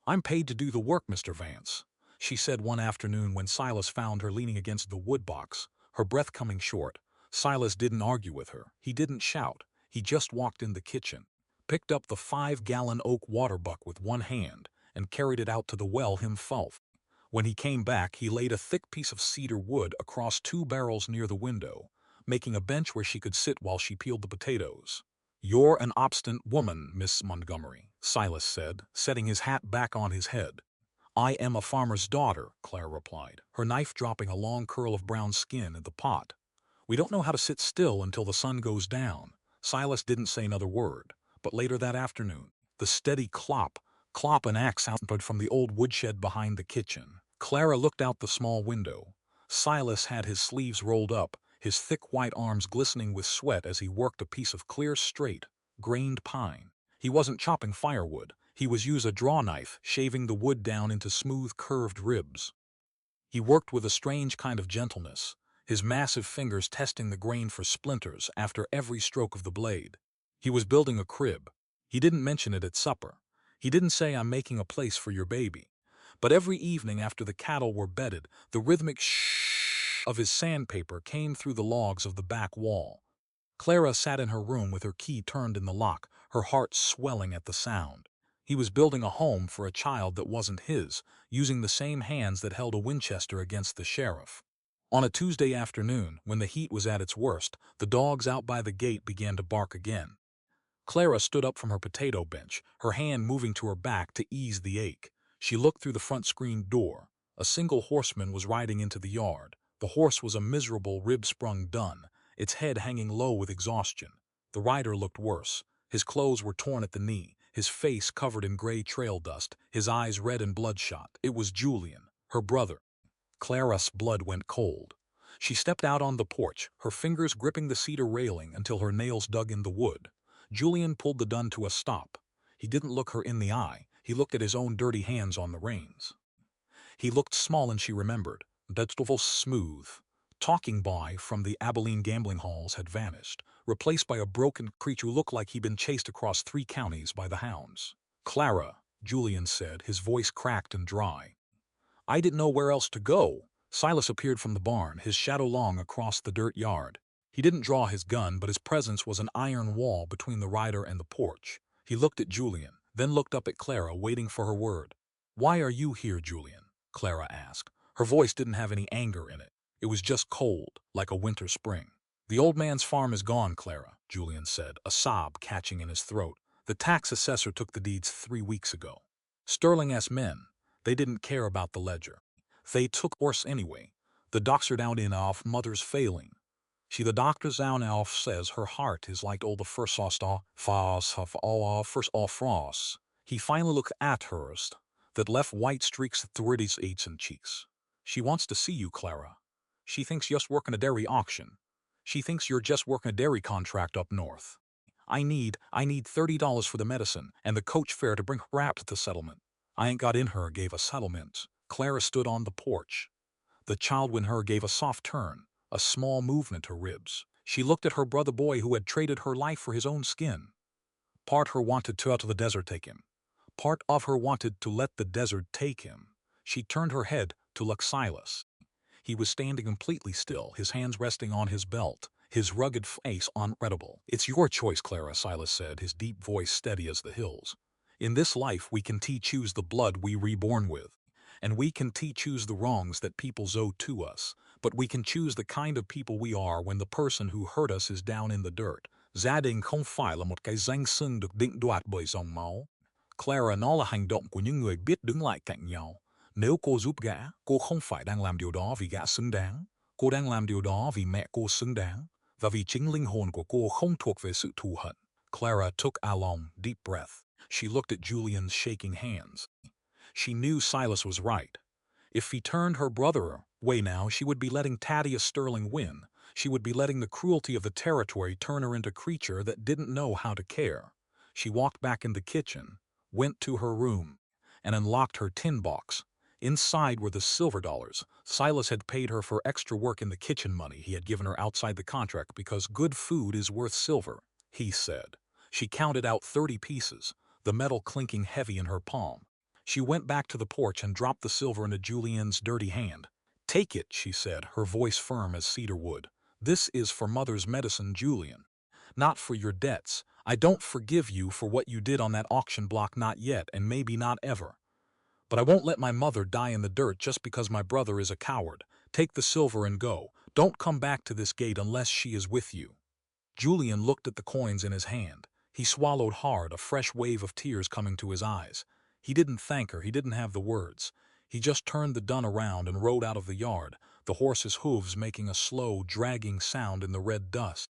[SPEAKER 2] "I'm paid to do the work, Mr. Vance," she said one afternoon when Silas found her leaning against the wood box, her breath coming short. Silas didn't argue with her. He didn't shout. He just walked in the kitchen, picked up the 5-gallon oak water buck with one hand, and carried it out to the well himself. When he came back, he laid a thick piece of cedar wood across 2 barrels near the window, making a bench where she could sit while she peeled the potatoes. "You're an obstinate woman, Miss Montgomery," Silas said, setting his hat back on his head. "I am a farmer's daughter," Clara replied, her knife dropping a long curl of brown skin in the pot. "We don't know how to sit still until the sun goes down." Silas didn't say another word, but later that afternoon, the steady clop an axe sounded from the old woodshed behind the kitchen. Clara looked out the small window. Silas had his sleeves rolled up, his thick white arms glistening with sweat as he worked a piece of clear, straight, grained pine. He wasn't chopping firewood. He was using a draw knife, shaving the wood down into smooth, curved ribs. He worked with a strange kind of gentleness, his massive fingers testing the grain for splinters after every stroke of the blade. He was building a crib. He didn't mention it at supper. He didn't say, "I'm making a place for your baby." But every evening after the cattle were bedded, the rhythmic shh of his sandpaper came through the logs of the back wall. Clara sat in her room with her key turned in the lock, her heart swelling at the sound. He was building a home for a child that wasn't his, using the same hands that held a Winchester against the sheriff. On a Tuesday afternoon, when the heat was at its worst, the dogs out by the gate began to bark again. Clara stood up from her potato bench, her hand moving to her back to ease the ache. She looked through the front screen door. A single horseman was riding into the yard. The horse was a miserable, rib-sprung dun, its head hanging low with exhaustion. The rider looked worse. His clothes were torn at the knee, his face covered in gray trail dust, his eyes red and bloodshot. It was Julian, her brother. Clara's blood went cold. She stepped out on the porch, her fingers gripping the cedar railing until her nails dug in the wood. Julian pulled the dun to a stop. He didn't look her in the eye. He looked at his own dirty hands on the reins. He looked small, and she remembered. Vegetable smooth. Talking boy from the Abilene gambling halls had vanished, replaced by a broken creature who looked like he'd been chased across 3 counties by the hounds. "Clara," Julian said, his voice cracked and dry. "I didn't know where else to go." Silas appeared from the barn, his shadow long across the dirt yard. He didn't draw his gun, but his presence was an iron wall between the rider and the porch. He looked at Julian, then looked up at Clara, waiting for her word. "Why are you here, Julian?" Clara asked. Her voice didn't have any anger in it. It was just cold, like a winter spring. "The old man's farm is gone, Clara," Julian said, a sob catching in his throat. "The tax assessor took the deeds 3 weeks ago. Sterling S. men. They didn't care about the ledger. They took horse anyway. The doctor down in off mother's failing. The doctor's down off says her heart is like all the first frost. He finally looked at hers, that left white streaks through his eights and cheeks. She wants to see you, Clara. She thinks you're just working a dairy auction. She thinks you're just working a dairy contract up north. I need $30 for the medicine and the coach fare to bring her out to the settlement. I ain't got in her gave a settlement." Clara stood on the porch. The child in her gave a soft turn, a small movement to her ribs. She looked at her brother boy who had traded her life for his own skin. Part her wanted to out of the desert take him. Part of her wanted to let the desert take him. She turned her head to look Silas. He was standing completely still, his hands resting on his belt, his rugged face unreadable. "It's your choice, Clara," Silas said, his deep voice steady as the hills. In this life we can choose the blood we reborn with, and we can choose the wrongs that people owe to us, but we can choose the kind of people we are when the person who hurt us is down in the dirt. Gia đình không phải là một cái danh xưng được định đoạt bởi dòng máu. Clara, nó là hành động của những người biết đứng lại cạnh nhau. Nếu cô giúp gã, cô không phải đang làm điều đó vì gã xứng đáng. Cô đang làm điều đó vì mẹ cô xứng đáng, và vì chính linh hồn của cô không thuộc về sự thù hận. Clara took a long, deep breath. She looked at Julian's shaking hands. She knew Silas was right. If he turned her brother away now, she would be letting Thaddeus Sterling win. She would be letting the cruelty of the territory turn her into a creature that didn't know how to care. She walked back in the kitchen, went to her room, and unlocked her tin box. Inside were the silver dollars. Silas had paid her for extra work in the kitchen money he had given her outside the contract because good food is worth silver, he said. She counted out 30 pieces, the metal clinking heavy in her palm. She went back to the porch and dropped the silver into Julian's dirty hand. "Take it," she said, her voice firm as cedar wood. "This is for Mother's medicine, Julian. Not for your debts. I don't forgive you for what you did on that auction block, not yet, and maybe not ever. But I won't let my mother die in the dirt just because my brother is a coward. Take the silver and go. Don't come back to this gate unless she is with you." Julian looked at the coins in his hand. He swallowed hard, a fresh wave of tears coming to his eyes. He didn't thank her, he didn't have the words. He just turned the dun around and rode out of the yard, the horse's hooves making a slow, dragging sound in the red dust.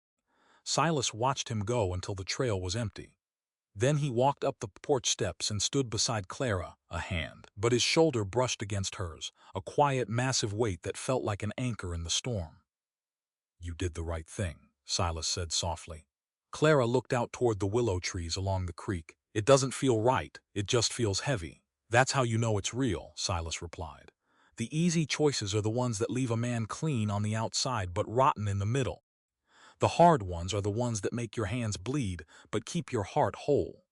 [SPEAKER 2] Silas watched him go until the trail was empty. Then he walked up the porch steps and stood beside Clara, a hand, but his shoulder brushed against hers, a quiet, massive weight that felt like an anchor in the storm. "You did the right thing," Silas said softly. Clara looked out toward the willow trees along the creek. "It doesn't feel right, it just feels heavy. That's how you know it's real," Silas replied. "The easy choices are the ones that leave a man clean on the outside but rotten in the middle. The hard ones are the ones that make your hands bleed but keep your heart whole."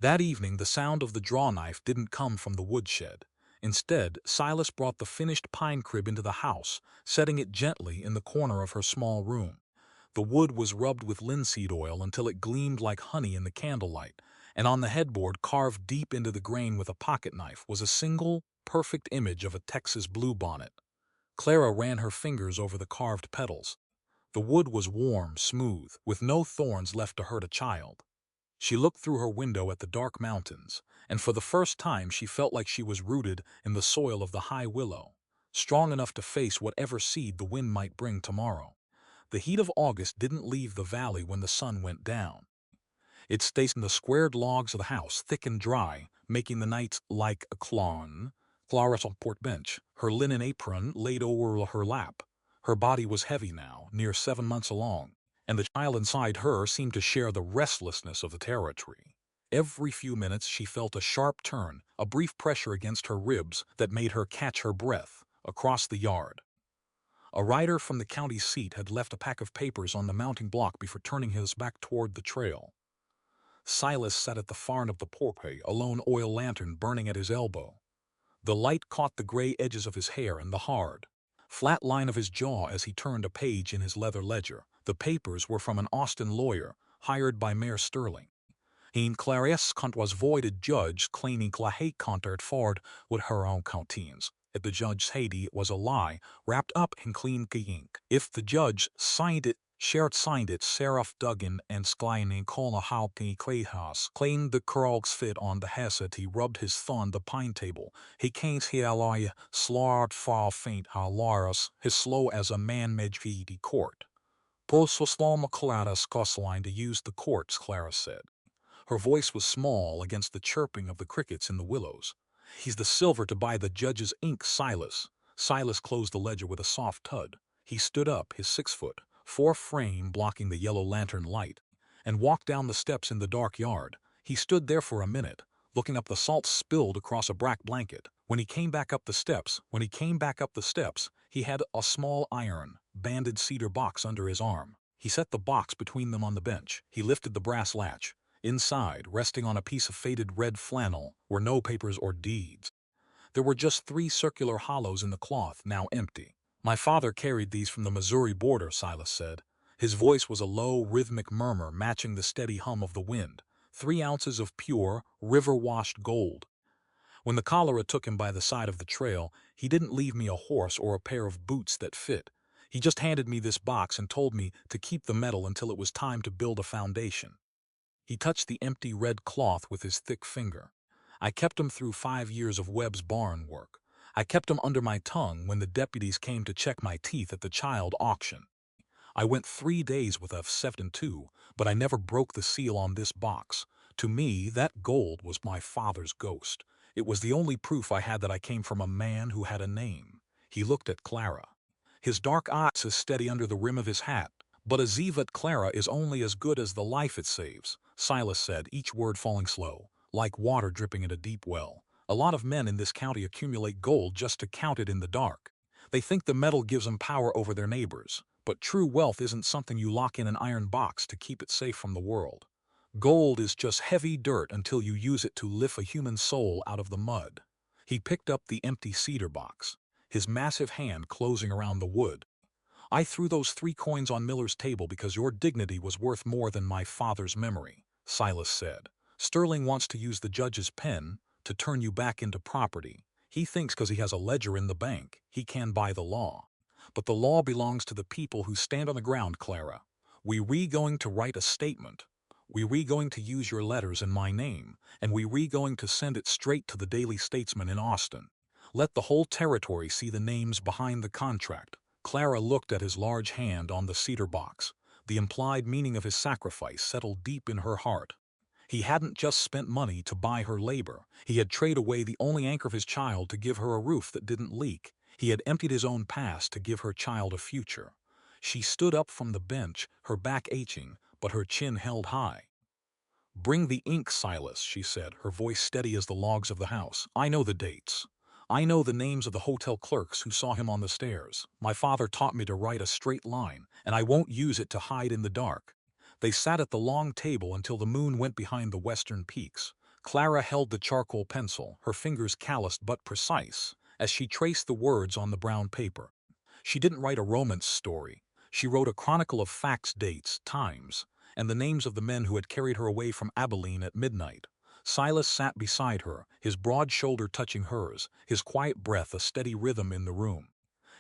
[SPEAKER 2] That evening the sound of the draw knife didn't come from the woodshed. Instead, Silas brought the finished pine crib into the house, setting it gently in the corner of her small room. The wood was rubbed with linseed oil until it gleamed like honey in the candlelight, and on the headboard, carved deep into the grain with a pocket knife, was a single, perfect image of a Texas bluebonnet. Clara ran her fingers over the carved petals. The wood was warm, smooth, with no thorns left to hurt a child. She looked through her window at the dark mountains, and for the first time she felt like she was rooted in the soil of the high willow, strong enough to face whatever seed the wind might bring tomorrow. The heat of August didn't leave the valley when the sun went down. It stayed in the squared logs of the house, thick and dry, making the nights like a clown. Clara sat on the porch bench, her linen apron laid over her lap. Her body was heavy now, near 7 months along, and the child inside her seemed to share the restlessness of the territory. Every few minutes she felt a sharp turn, a brief pressure against her ribs that made her catch her breath, across the yard. A rider from the county seat had left a pack of papers on the mounting block before turning his back toward the trail. Silas sat at the far end of the porch, a lone oil lantern burning at his elbow. The light caught the gray edges of his hair and the hard, flat line of his jaw as he turned a page in his leather ledger. The papers were from an Austin lawyer, hired by Mayor Sterling. Een Clarice Kant was voided judge claiming Clahay Contart Ford with her own counteens. If the judge's Haiti was a lie, wrapped up in clean ink. If the judge signed it, Seraph Duggan and Sklyne Kola Halki Clayhouse claimed the Krogs fit on the Hesed. He rubbed his thumb the pine table. He can't hear slard far faint Laurus, his slow as a man medvedi court. Poso slama Claras Cosline to use the courts, Clara said. Her voice was small against the chirping of the crickets in the willows. "He's the silver to buy the judge's ink, Silas." Silas closed the ledger with a soft thud. He stood up, his 6'4" frame blocking the yellow lantern light, and walked down the steps in the dark yard. He stood there for a minute, looking up the salt spilled across a black blanket. When he came back up the steps, he had a small iron, banded cedar box under his arm. He set the box between them on the bench. He lifted the brass latch. Inside, resting on a piece of faded red flannel, were no papers or deeds. There were just 3 circular hollows in the cloth, now empty. "My father carried these from the Missouri border," Silas said. His voice was a low, rhythmic murmur matching the steady hum of the wind. 3 ounces of pure, river-washed gold. When the cholera took him by the side of the trail, he didn't leave me a horse or a pair of boots that fit. He just handed me this box and told me to keep the metal until it was time to build a foundation. He touched the empty red cloth with his thick finger. I kept him through 5 years of Webb's barn work. I kept him under my tongue when the deputies came to check my teeth at the child auction. I went 3 days with F-72, but I never broke the seal on this box. To me, that gold was my father's ghost. It was the only proof I had that I came from a man who had a name. He looked at Clara. His dark eyes as steady under the rim of his hat. But a Zivat Clara is only as good as the life it saves, Silas said, each word falling slow, like water dripping in a deep well. A lot of men in this county accumulate gold just to count it in the dark. They think the metal gives them power over their neighbors, but true wealth isn't something you lock in an iron box to keep it safe from the world. Gold is just heavy dirt until you use it to lift a human soul out of the mud. He picked up the empty cedar box, his massive hand closing around the wood. I threw those 3 coins on Miller's table because your dignity was worth more than my father's memory, Silas said. Sterling wants to use the judge's pen to turn you back into property. He thinks because he has a ledger in the bank, he can buy the law. But the law belongs to the people who stand on the ground, Clara. We going to write a statement. We going to use your letters in my name, and we going to send it straight to the Daily Statesman in Austin. Let the whole territory see the names behind the contract. Clara looked at his large hand on the cedar box. The implied meaning of his sacrifice settled deep in her heart. He hadn't just spent money to buy her labor. He had traded away the only anchor of his child to give her a roof that didn't leak. He had emptied his own past to give her child a future. She stood up from the bench, her back aching, but her chin held high. "Bring the ink, Silas," she said, her voice steady as the logs of the house. "I know the dates. I know the names of the hotel clerks who saw him on the stairs. My father taught me to write a straight line, and I won't use it to hide in the dark." They sat at the long table until the moon went behind the western peaks. Clara held the charcoal pencil, her fingers calloused but precise, as she traced the words on the brown paper. She didn't write a romance story. She wrote a chronicle of facts, dates, times, and the names of the men who had carried her away from Abilene at midnight. Silas sat beside her, his broad shoulder touching hers, his quiet breath a steady rhythm in the room.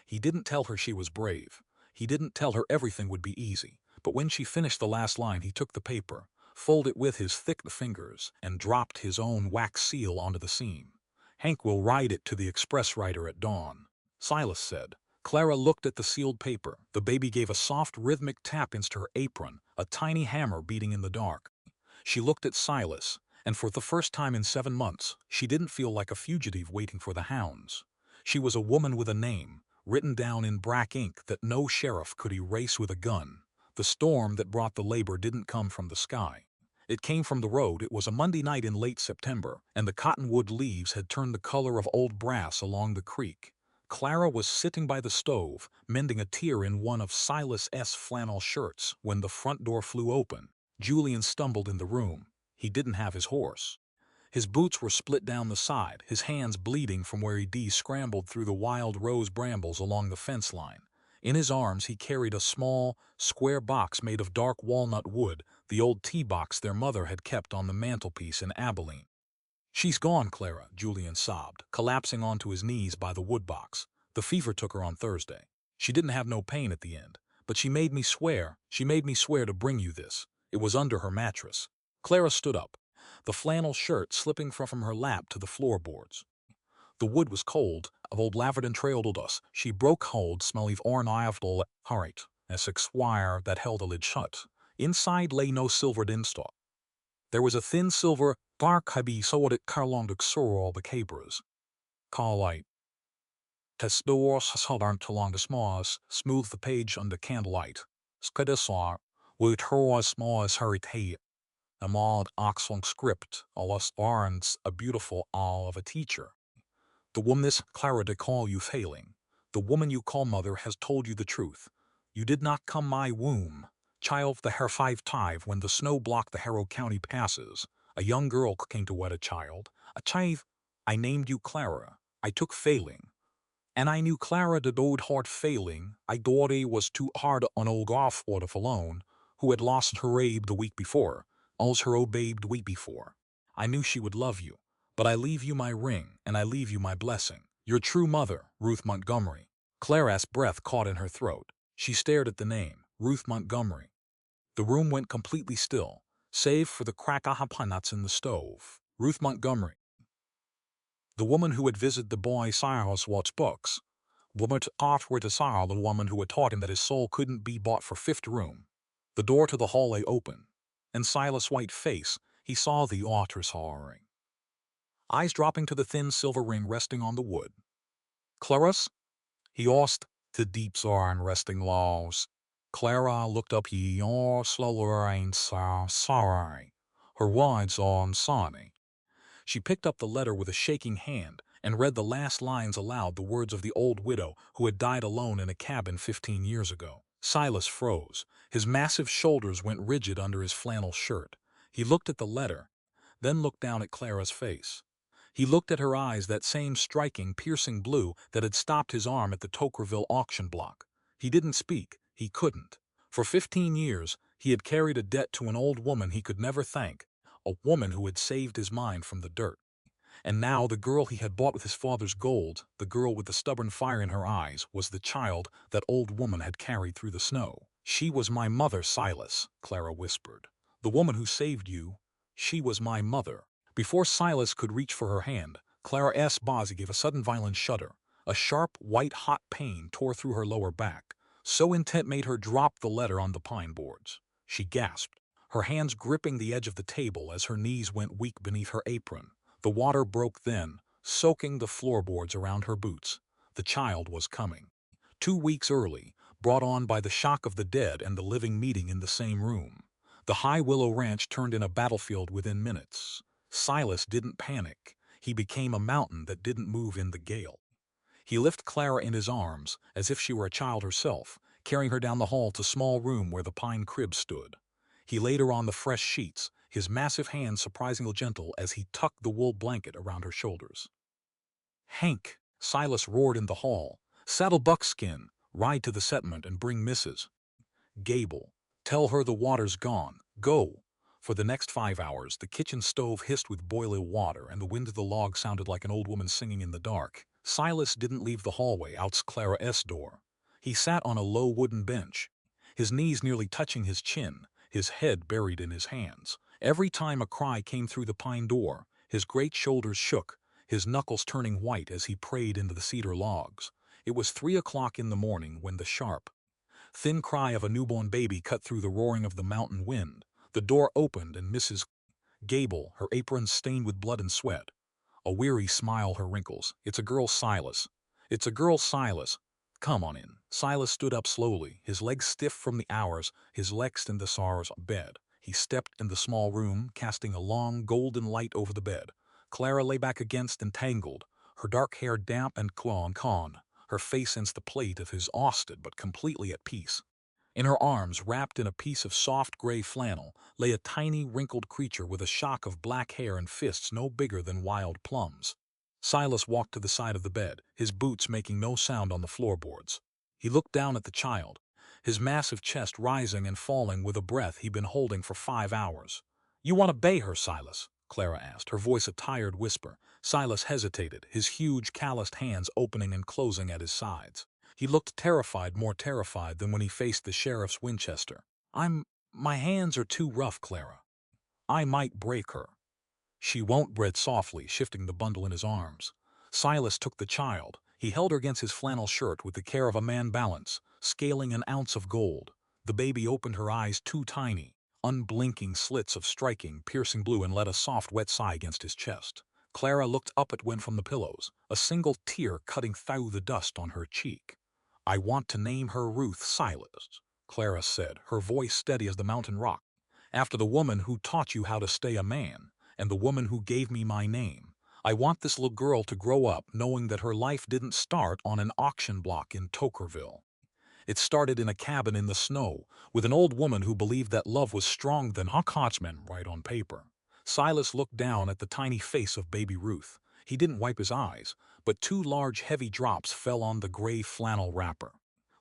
[SPEAKER 2] He didn't tell her she was brave. He didn't tell her everything would be easy. But when she finished the last line, he took the paper, folded it with his thick fingers, and dropped his own wax seal onto the seam. "Hank will write it to the express writer at dawn," Silas said. Clara looked at the sealed paper. The baby gave a soft rhythmic tap into her apron, a tiny hammer beating in the dark. She looked at Silas, and for the first time in 7 months, she didn't feel like a fugitive waiting for the hounds. She was a woman with a name, written down in black ink that no sheriff could erase with a gun. The storm that brought the labor didn't come from the sky. It came from the road. It was a Monday night in late September, and the cottonwood leaves had turned the color of old brass along the creek. Clara was sitting by the stove, mending a tear in one of Silas's flannel shirts, when the front door flew open. Julian stumbled in the room. He didn't have his horse. His boots were split down the side, his hands bleeding from where he scrambled through the wild rose brambles along the fence line. In his arms he carried a small, square box made of dark walnut wood, the old tea box their mother had kept on the mantelpiece in Abilene. "She's gone, Clara," Julian sobbed, collapsing onto his knees by the wood box. "The fever took her on Thursday. She didn't have no pain at the end, but she made me swear to bring you this. It was under her mattress." Clara stood up, the flannel shirt slipping from her lap to the floorboards. The wood was cold, of old Laverton trailed us. She broke hold, smelly of orn iafdol heart, as a wire that held the lid shut. Inside lay no silvered install. There was a thin silver dark hubby sewed at carlong all the cabras. Call light. Test doors held along the smalls, smooth the page under candlelight. Skidasar, with her as small as her tea. A maud oxlong script, almost arns a beautiful owl of a teacher. "The woman this Clara to call you failing. The woman you call mother has told you the truth. You did not come my womb. Child of the Hair 5 when the snow blocked the Harrow County passes. A young girl came to wed a child. A child. I named you Clara. I took failing. And I knew Clara the old heart failing. I thought it was too hard on old Goff alone, who had lost her Abe the week before. All's her obeyed wait before. I knew she would love you, but I leave you my ring, and I leave you my blessing. Your true mother, Ruth Montgomery. Clara's breath caught in her throat. She stared at the name, Ruth Montgomery. The room went completely still, save for the crack of nuts in the stove. Ruth Montgomery, the woman who had visited the boy Cyrus Watts' books, woman to offer to Cyrus, the woman who had taught him that his soul couldn't be bought for fifth room. The door to the hallway opened, and Silas' white face, he saw the author's horroring. Eyes dropping to the thin silver ring resting on the wood. Clarice? He asked, to deep sorrow and resting laws. Clara looked up slower and sorry. Her words on sunny. She picked up the letter with a shaking hand and read the last lines aloud, the words of the old widow who had died alone in a cabin 15 years ago. Silas froze. His massive shoulders went rigid under his flannel shirt. He looked at the letter, then looked down at Clara's face. He looked at her eyes, that same striking, piercing blue that had stopped his arm at the Tokerville auction block. He didn't speak. He couldn't. For 15 years, he had carried a debt to an old woman he could never thank, a woman who had saved his mind from the dirt. And now the girl he had bought with his father's gold, the girl with the stubborn fire in her eyes, was the child that old woman had carried through the snow. She was my mother, Silas, Clara whispered. The woman who saved you, she was my mother. Before Silas could reach for her hand, Clara's body gave a sudden violent shudder. A sharp, white-hot pain tore through her lower back. So intent made her drop the letter on the pine boards. She gasped, her hands gripping the edge of the table as her knees went weak beneath her apron. The water broke then, soaking the floorboards around her boots. The child was coming. 2 weeks early, brought on by the shock of the dead and the living meeting in the same room. The High Willow Ranch turned in a battlefield within minutes. Silas didn't panic. He became a mountain that didn't move in the gale. He lifted Clara in his arms, as if she were a child herself, carrying her down the hall to a small room where the pine crib stood. He laid her on the fresh sheets, his massive hands surprisingly gentle as he tucked the wool blanket around her shoulders. "Hank," Silas roared in the hall, "saddle Buckskin, ride to the settlement and bring Mrs. Gable. Tell her the water's gone. Go." For the next 5 hours, the kitchen stove hissed with boiling water, and the wind of the log sounded like an old woman singing in the dark. Silas didn't leave the hallway out Clara's door. He sat on a low wooden bench, his knees nearly touching his chin, his head buried in his hands. Every time a cry came through the pine door, his great shoulders shook, his knuckles turning white as he prayed into the cedar logs. It was 3 o'clock in the morning when the sharp, thin cry of a newborn baby cut through the roaring of the mountain wind. The door opened and Mrs. Gable, her apron stained with blood and sweat, a weary smile her wrinkles. "It's a girl, Silas. It's a girl, Silas. Come on in." Silas stood up slowly, his legs stiff from the hours, his legs in the sorrow's bed. He stepped in the small room, casting a long, golden light over the bed. Clara lay back against and tangled, her dark hair damp and con, her face against the plate of his exhausted but completely at peace. In her arms, wrapped in a piece of soft gray flannel, lay a tiny, wrinkled creature with a shock of black hair and fists no bigger than wild plums. Silas walked to the side of the bed, his boots making no sound on the floorboards. He looked down at the child, his massive chest rising and falling with a breath he'd been holding for 5 hours. "You want to bay her, Silas?" Clara asked, her voice a tired whisper. Silas hesitated, his huge, calloused hands opening and closing at his sides. He looked terrified, more terrified than when he faced the sheriff's Winchester. My hands are too rough, Clara. I might break her." "She won't," breathed softly, shifting the bundle in his arms. Silas took the child. He held her against his flannel shirt with the care of a man balance, scaling an ounce of gold. The baby opened her eyes, two tiny, unblinking slits of striking, piercing blue, and let a soft, wet sigh against his chest. Clara looked up at Gwen from the pillows, a single tear cutting through the dust on her cheek. "I want to name her Ruth, Silas," Clara said, her voice steady as the mountain rock. "After the woman who taught you how to stay a man, and the woman who gave me my name. I want this little girl to grow up knowing that her life didn't start on an auction block in Tokerville. It started in a cabin in the snow, with an old woman who believed that love was stronger than Hawksmen right on paper." Silas looked down at the tiny face of baby Ruth. He didn't wipe his eyes, but 2 large heavy drops fell on the gray flannel wrapper,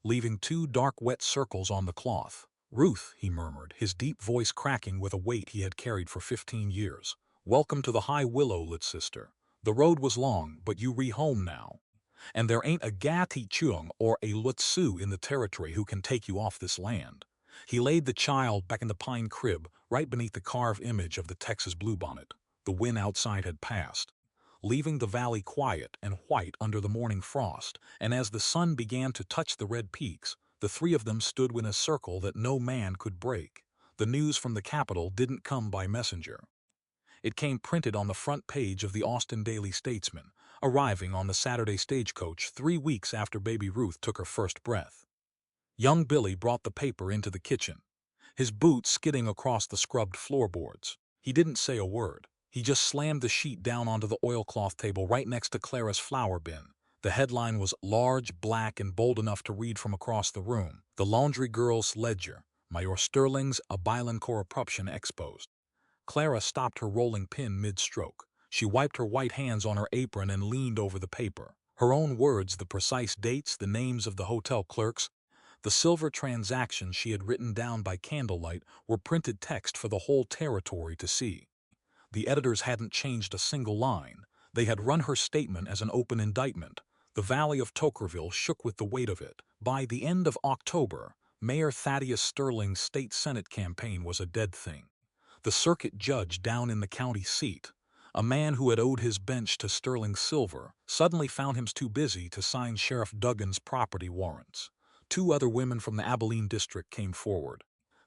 [SPEAKER 2] leaving 2 dark wet circles on the cloth. Ruth, he murmured, his deep voice cracking with a weight he had carried for 15 years. Welcome to the High Willow, lit sister. The road was long, but you re-home now. And there ain't a Gati Chung or a Lutsu in the territory who can take you off this land. He laid the child back in the pine crib, right beneath the carved image of the Texas bluebonnet. The wind outside had passed, leaving the valley quiet and white under the morning frost, and as the sun began to touch the red peaks, the three of them stood in a circle that no man could break. The news from the capital didn't come by messenger. It came printed on the front page of the Austin Daily Statesman, arriving on the Saturday stagecoach 3 weeks after baby Ruth took her first breath. Young Billy brought the paper into the kitchen, his boots skidding across the scrubbed floorboards. He didn't say a word. He just slammed the sheet down onto the oilcloth table right next to Clara's flour bin. The headline was large, black, and bold enough to read from across the room. The Laundry Girl's Ledger, Mayor Sterling's a Bilan Corruption exposed. Clara stopped her rolling pin mid-stroke. She wiped her white hands on her apron and leaned over the paper. Her own words, the precise dates, the names of the hotel clerks, the silver transactions she had written down by candlelight were printed text for the whole territory to see. The editors hadn't changed a single line. They had run her statement as an open indictment. The valley of Tokerville shook with the weight of it. By the end of October, Mayor Thaddeus Sterling's state senate campaign was a dead thing. The circuit judge down in the county seat, a man who had owed his bench to Sterling Silver, suddenly found him too busy to sign Sheriff Duggan's property warrants. 2 other women from the Abilene district came forward,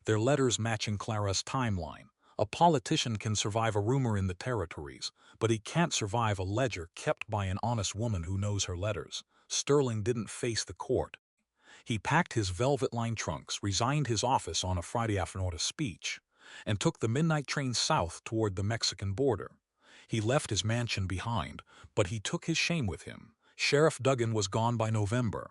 [SPEAKER 2] their letters matching Clara's timeline. A politician can survive a rumor in the territories, but he can't survive a ledger kept by an honest woman who knows her letters. Sterling didn't face the court. He packed his velvet-lined trunks, resigned his office on a Friday afternoon at a speech, and took the midnight train south toward the Mexican border. He left his mansion behind, but he took his shame with him. Sheriff Duggan was gone by November,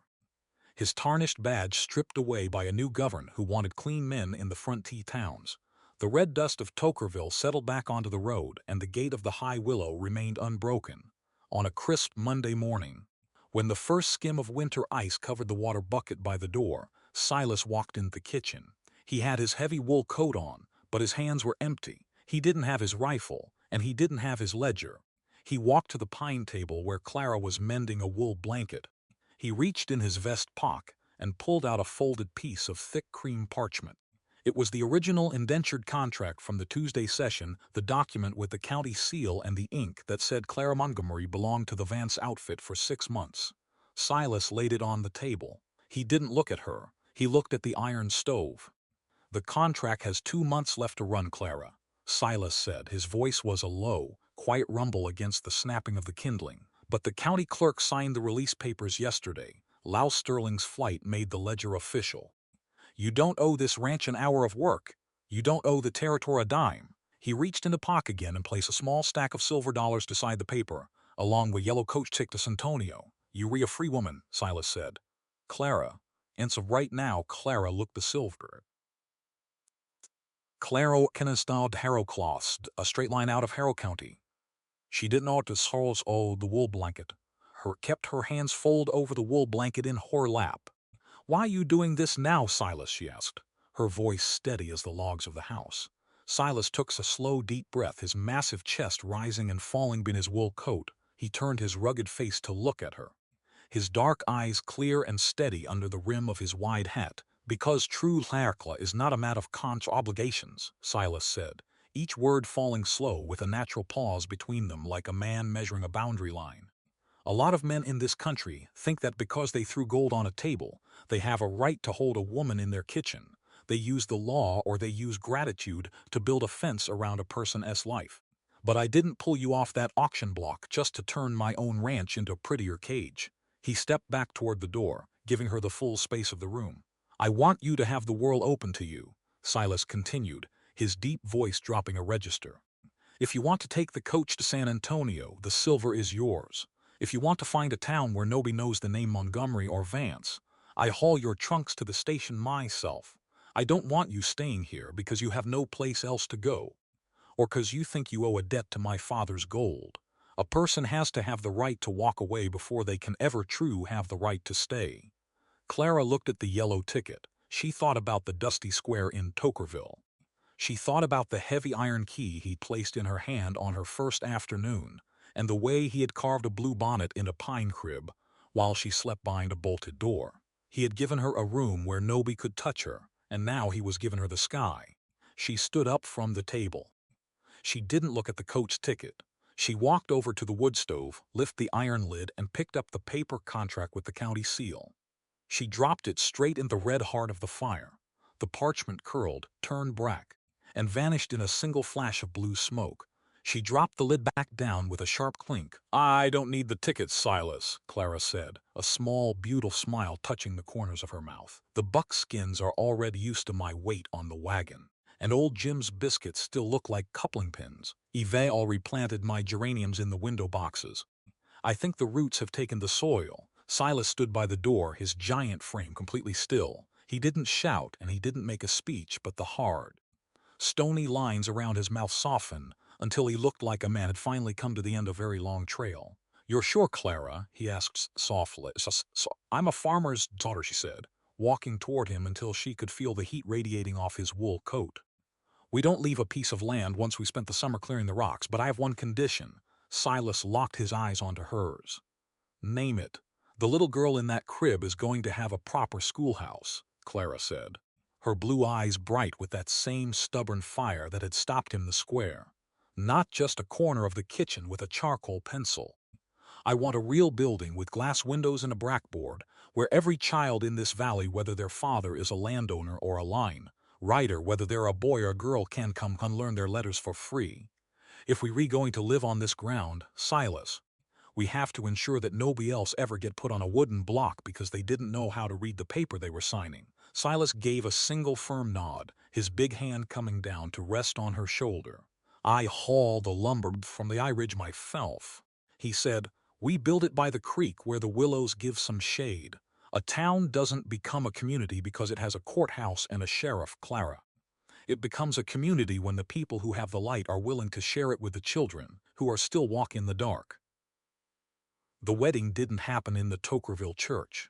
[SPEAKER 2] his tarnished badge stripped away by a new governor who wanted clean men in the frontier towns. The red dust of Tokerville settled back onto the road, and the gate of the High Willow remained unbroken. On a crisp Monday morning, when the first skim of winter ice covered the water bucket by the door, Silas walked into the kitchen. He had his heavy wool coat on, but his hands were empty. He didn't have his rifle, and he didn't have his ledger. He walked to the pine table where Clara was mending a wool blanket. He reached in his vest pocket and pulled out a folded piece of thick cream parchment. It was the original indentured contract from the Tuesday session, the document with the county seal and the ink that said Clara Montgomery belonged to the Vance outfit for 6 months. Silas laid it on the table. He didn't look at her. He looked at the iron stove. The contract has 2 months left to run, Clara, Silas said. His voice was a low, quiet rumble against the snapping of the kindling. But the county clerk signed the release papers yesterday. Lau Sterling's flight made the ledger official. You don't owe this ranch an hour of work. You don't owe the territory a dime. He reached in the pocket again and placed a small stack of silver dollars beside the paper, along with yellow coach ticket to San Antonio. You re a free woman, Silas said. Clara. And so right now, Clara looked the silver. Clara can installed Harrow cloths, a straight line out of Harrow County. She didn't ought to source the wool blanket. Her kept her hands folded over the wool blanket in her lap. Why you doing this now, Silas, she asked, her voice steady as the logs of the house. Silas took a slow, deep breath, his massive chest rising and falling beneath his wool coat. He turned his rugged face to look at her, his dark eyes clear and steady under the rim of his wide hat. Because true Larkla is not a matter of contra obligations, Silas said, each word falling slow with a natural pause between them like a man measuring a boundary line. A lot of men in this country think that because they threw gold on a table, they have a right to hold a woman in their kitchen. They use the law or they use gratitude to build a fence around a person's life. But I didn't pull you off that auction block just to turn my own ranch into a prettier cage. He stepped back toward the door, giving her the full space of the room. I want you to have the world open to you, Silas continued, his deep voice dropping a register. If you want to take the coach to San Antonio, the silver is yours. If you want to find a town where nobody knows the name Montgomery or Vance, I haul your trunks to the station myself. I don't want you staying here because you have no place else to go, or because you think you owe a debt to my father's gold. A person has to have the right to walk away before they can ever true have the right to stay. Clara looked at the yellow ticket. She thought about the dusty square in Tokerville. She thought about the heavy iron key he'd placed in her hand on her first afternoon, and the way he had carved a blue bonnet in a pine crib while she slept behind a bolted door. He had given her a room where nobody could touch her, and now he was giving her the sky. She stood up from the table. She didn't look at the coach ticket. She walked over to the wood stove, lifted the iron lid, and picked up the paper contract with the county seal. She dropped it straight in the red heart of the fire. The parchment curled, turned black, and vanished in a single flash of blue smoke. She dropped the lid back down with a sharp clink. "I don't need the tickets, Silas," Clara said, a small, beautiful smile touching the corners of her mouth. "The buckskins are already used to my weight on the wagon, and old Jim's biscuits still look like coupling pins. Eve all replanted my geraniums in the window boxes. I think the roots have taken the soil." Silas stood by the door, his giant frame completely still. He didn't shout and he didn't make a speech, but the hard, stony lines around his mouth softened until he looked like a man had finally come to the end of a very long trail. "You're sure, Clara?" he asked softly. "I'm a farmer's daughter," she said, walking toward him until she could feel the heat radiating off his wool coat. "We don't leave a piece of land once we spent the summer clearing the rocks, but I have one condition." Silas locked his eyes onto hers. "Name it." "The little girl in that crib is going to have a proper schoolhouse," Clara said, her blue eyes bright with that same stubborn fire that had stopped him the square. "Not just a corner of the kitchen with a charcoal pencil. I want a real building with glass windows and a blackboard, where every child in this valley, whether their father is a landowner or a line writer, whether they're a boy or girl, can come and learn their letters for free. If we going to live on this ground, Silas, we have to ensure that nobody else ever get put on a wooden block because they didn't know how to read the paper they were signing." Silas gave a single firm nod, his big hand coming down to rest on her shoulder. "I haul the lumber from the ridge myself," he said. "We build it by the creek where the willows give some shade. A town doesn't become a community because it has a courthouse and a sheriff, Clara. It becomes a community when the people who have the light are willing to share it with the children who are still walking in the dark." The wedding didn't happen in the Tokerville church.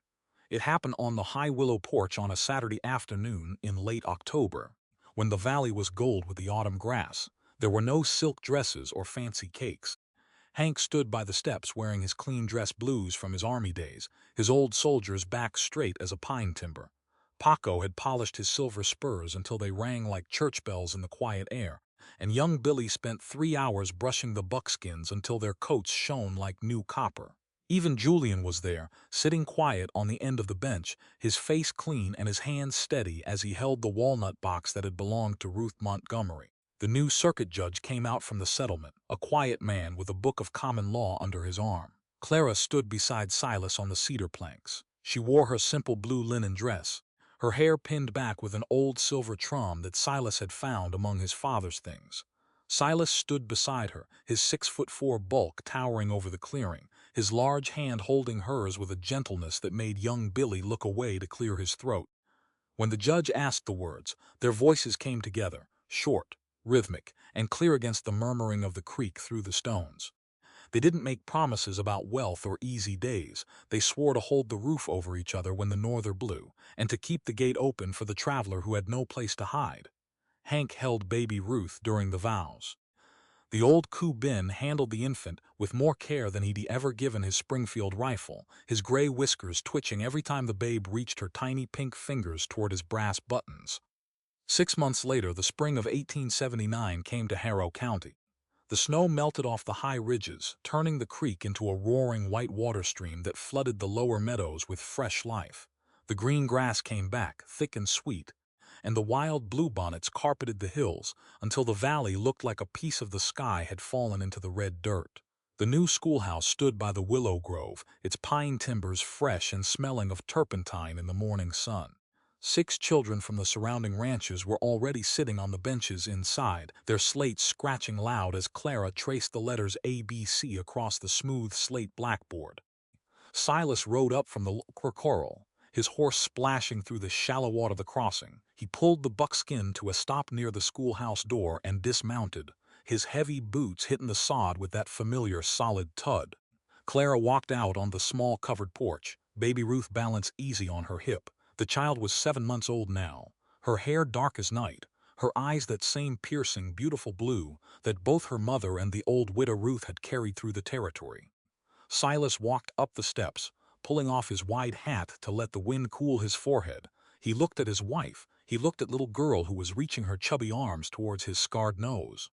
[SPEAKER 2] It happened on the high willow porch on a Saturday afternoon in late October, when the valley was gold with the autumn grass. There were no silk dresses or fancy cakes. Hank stood by the steps wearing his clean dress blues from his army days, his old soldier's back straight as a pine timber. Paco had polished his silver spurs until they rang like church bells in the quiet air, and young Billy spent 3 hours brushing the buckskins until their coats shone like new copper. Even Julian was there, sitting quiet on the end of the bench, his face clean and his hands steady as he held the walnut box that had belonged to Ruth Montgomery. The new circuit judge came out from the settlement, a quiet man with a book of common law under his arm. Clara stood beside Silas on the cedar planks. She wore her simple blue linen dress, her hair pinned back with an old silver trom that Silas had found among his father's things. Silas stood beside her, his 6'4" bulk towering over the clearing, his large hand holding hers with a gentleness that made young Billy look away to clear his throat. When the judge asked the words, their voices came together, short, rhythmic, and clear against the murmuring of the creek through the stones. They didn't make promises about wealth or easy days. They swore to hold the roof over each other when the norther blew, and to keep the gate open for the traveler who had no place to hide. Hank held baby Ruth during the vows. The old Ku Bin handled the infant with more care than he'd ever given his Springfield rifle, his gray whiskers twitching every time the babe reached her tiny pink fingers toward his brass buttons. 6 months later, the spring of 1879 came to Harrow County. The snow melted off the high ridges, turning the creek into a roaring white water stream that flooded the lower meadows with fresh life. The green grass came back, thick and sweet, and the wild bluebonnets carpeted the hills until the valley looked like a piece of the sky had fallen into the red dirt. The new schoolhouse stood by the willow grove, its pine timbers fresh and smelling of turpentine in the morning sun. 6 children from the surrounding ranches were already sitting on the benches inside, their slates scratching loud as Clara traced the letters ABC across the smooth slate blackboard. Silas rode up from the corral, his horse splashing through the shallow water of the crossing. He pulled the buckskin to a stop near the schoolhouse door and dismounted, his heavy boots hitting the sod with that familiar solid thud. Clara walked out on the small covered porch, baby Ruth balanced easy on her hip, The child was 7 months old now, her hair dark as night, her eyes that same piercing, beautiful blue that both her mother and the old widow Ruth had carried through the territory. Silas walked up the steps, pulling off his wide hat to let the wind cool his forehead. He looked at his wife. He looked at little girl who was reaching her chubby arms towards his scarred nose.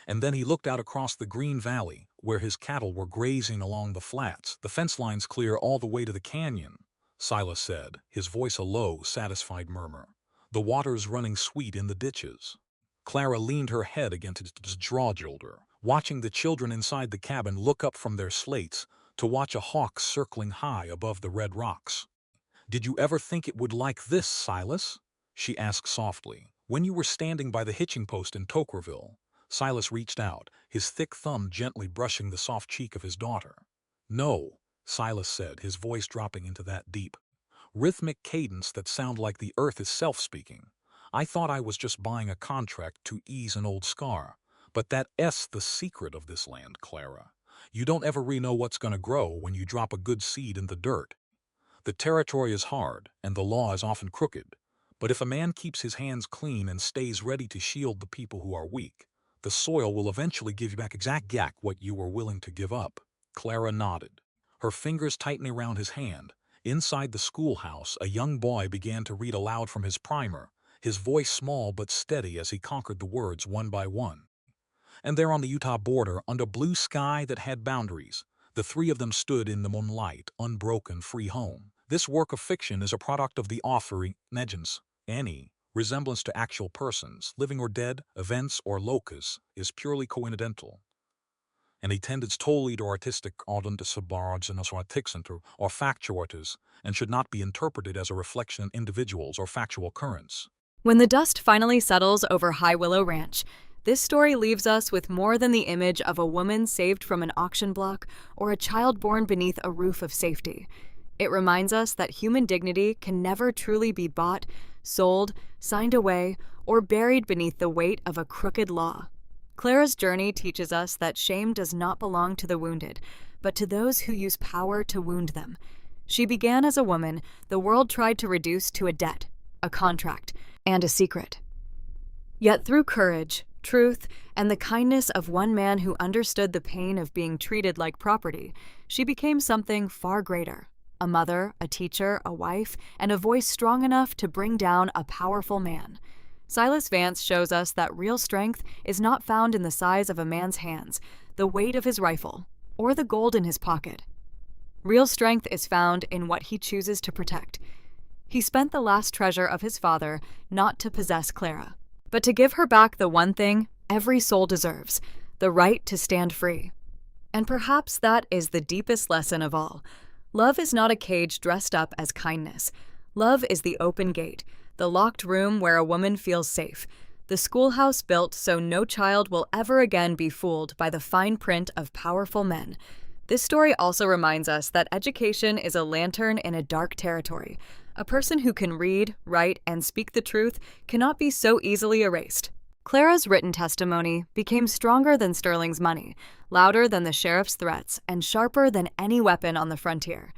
[SPEAKER 2] And then he looked out across the green valley, where his cattle were grazing along the flats, the fence lines clear all the way to the canyon. Silas said, his voice a low, satisfied murmur. The water's running sweet in the ditches. Clara leaned her head against his jaw shoulder, watching the children inside the cabin look up from their slates to watch a hawk circling high above the red rocks. "Did you ever think it would like this, Silas?" she asked softly, "when you were standing by the hitching post in Toquerville." Silas reached out, his thick thumb gently brushing the soft cheek of his daughter. "No," Silas said, his voice dropping into that deep, rhythmic cadence that sounded like the earth itself speaking. "I thought I was just buying a contract to ease an old scar. But that's the secret of this land, Clara. You don't ever really know what's going to grow when you drop a good seed in the dirt. The territory is hard, and the law is often crooked. But if a man keeps his hands clean and stays ready to shield the people who are weak, the soil will eventually give you back exactly what you were willing to give up." Clara nodded, her fingers tightening around his hand. Inside the schoolhouse, a young boy began to read aloud from his primer, his voice small but steady as he conquered the words one by one. And there on the Utah border, under blue sky that had boundaries, the three of them stood in the moonlight, unbroken, free home. This work of fiction is a product of the author, negligence. Any resemblance to actual persons, living or dead, events or locus, is purely coincidental, and it tends totally to artistic or factualities, and should not be interpreted as a reflection on individuals or factual occurrence.
[SPEAKER 1] When the dust finally settles over High Willow Ranch, this story leaves us with more than the image of a woman saved from an auction block or a child born beneath a roof of safety. It reminds us that human dignity can never truly be bought, sold, signed away, or buried beneath the weight of a crooked law. Clara's journey teaches us that shame does not belong to the wounded, but to those who use power to wound them. She began as a woman the world tried to reduce to a debt, a contract, and a secret. Yet through courage, truth, and the kindness of one man who understood the pain of being treated like property, she became something far greater. A mother, a teacher, a wife, and a voice strong enough to bring down a powerful man. Silas Vance shows us that real strength is not found in the size of a man's hands, the weight of his rifle, or the gold in his pocket. Real strength is found in what he chooses to protect. He spent the last treasure of his father not to possess Clara, but to give her back the one thing every soul deserves, the right to stand free. And perhaps that is the deepest lesson of all. Love is not a cage dressed up as kindness. Love is the open gate, the locked room where a woman feels safe, the schoolhouse built so no child will ever again be fooled by the fine print of powerful men. This story also reminds us that education is a lantern in a dark territory. A person who can read, write, and speak the truth cannot be so easily erased. Clara's written testimony became stronger than Sterling's money, louder than the sheriff's threats, and sharper than any weapon on the frontier.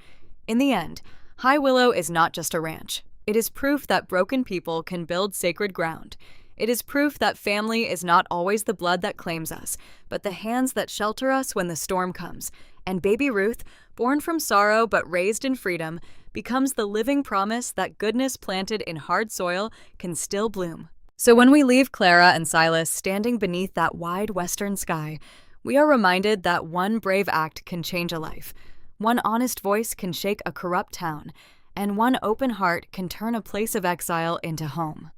[SPEAKER 1] In the end, High Willow is not just a ranch. It is proof that broken people can build sacred ground. It is proof that family is not always the blood that claims us, but the hands that shelter us when the storm comes. And baby Ruth, born from sorrow but raised in freedom, becomes the living promise that goodness planted in hard soil can still bloom. So when we leave Clara and Silas standing beneath that wide western sky, we are reminded that one brave act can change a life, one honest voice can shake a corrupt town, and one open heart can turn a place of exile into home.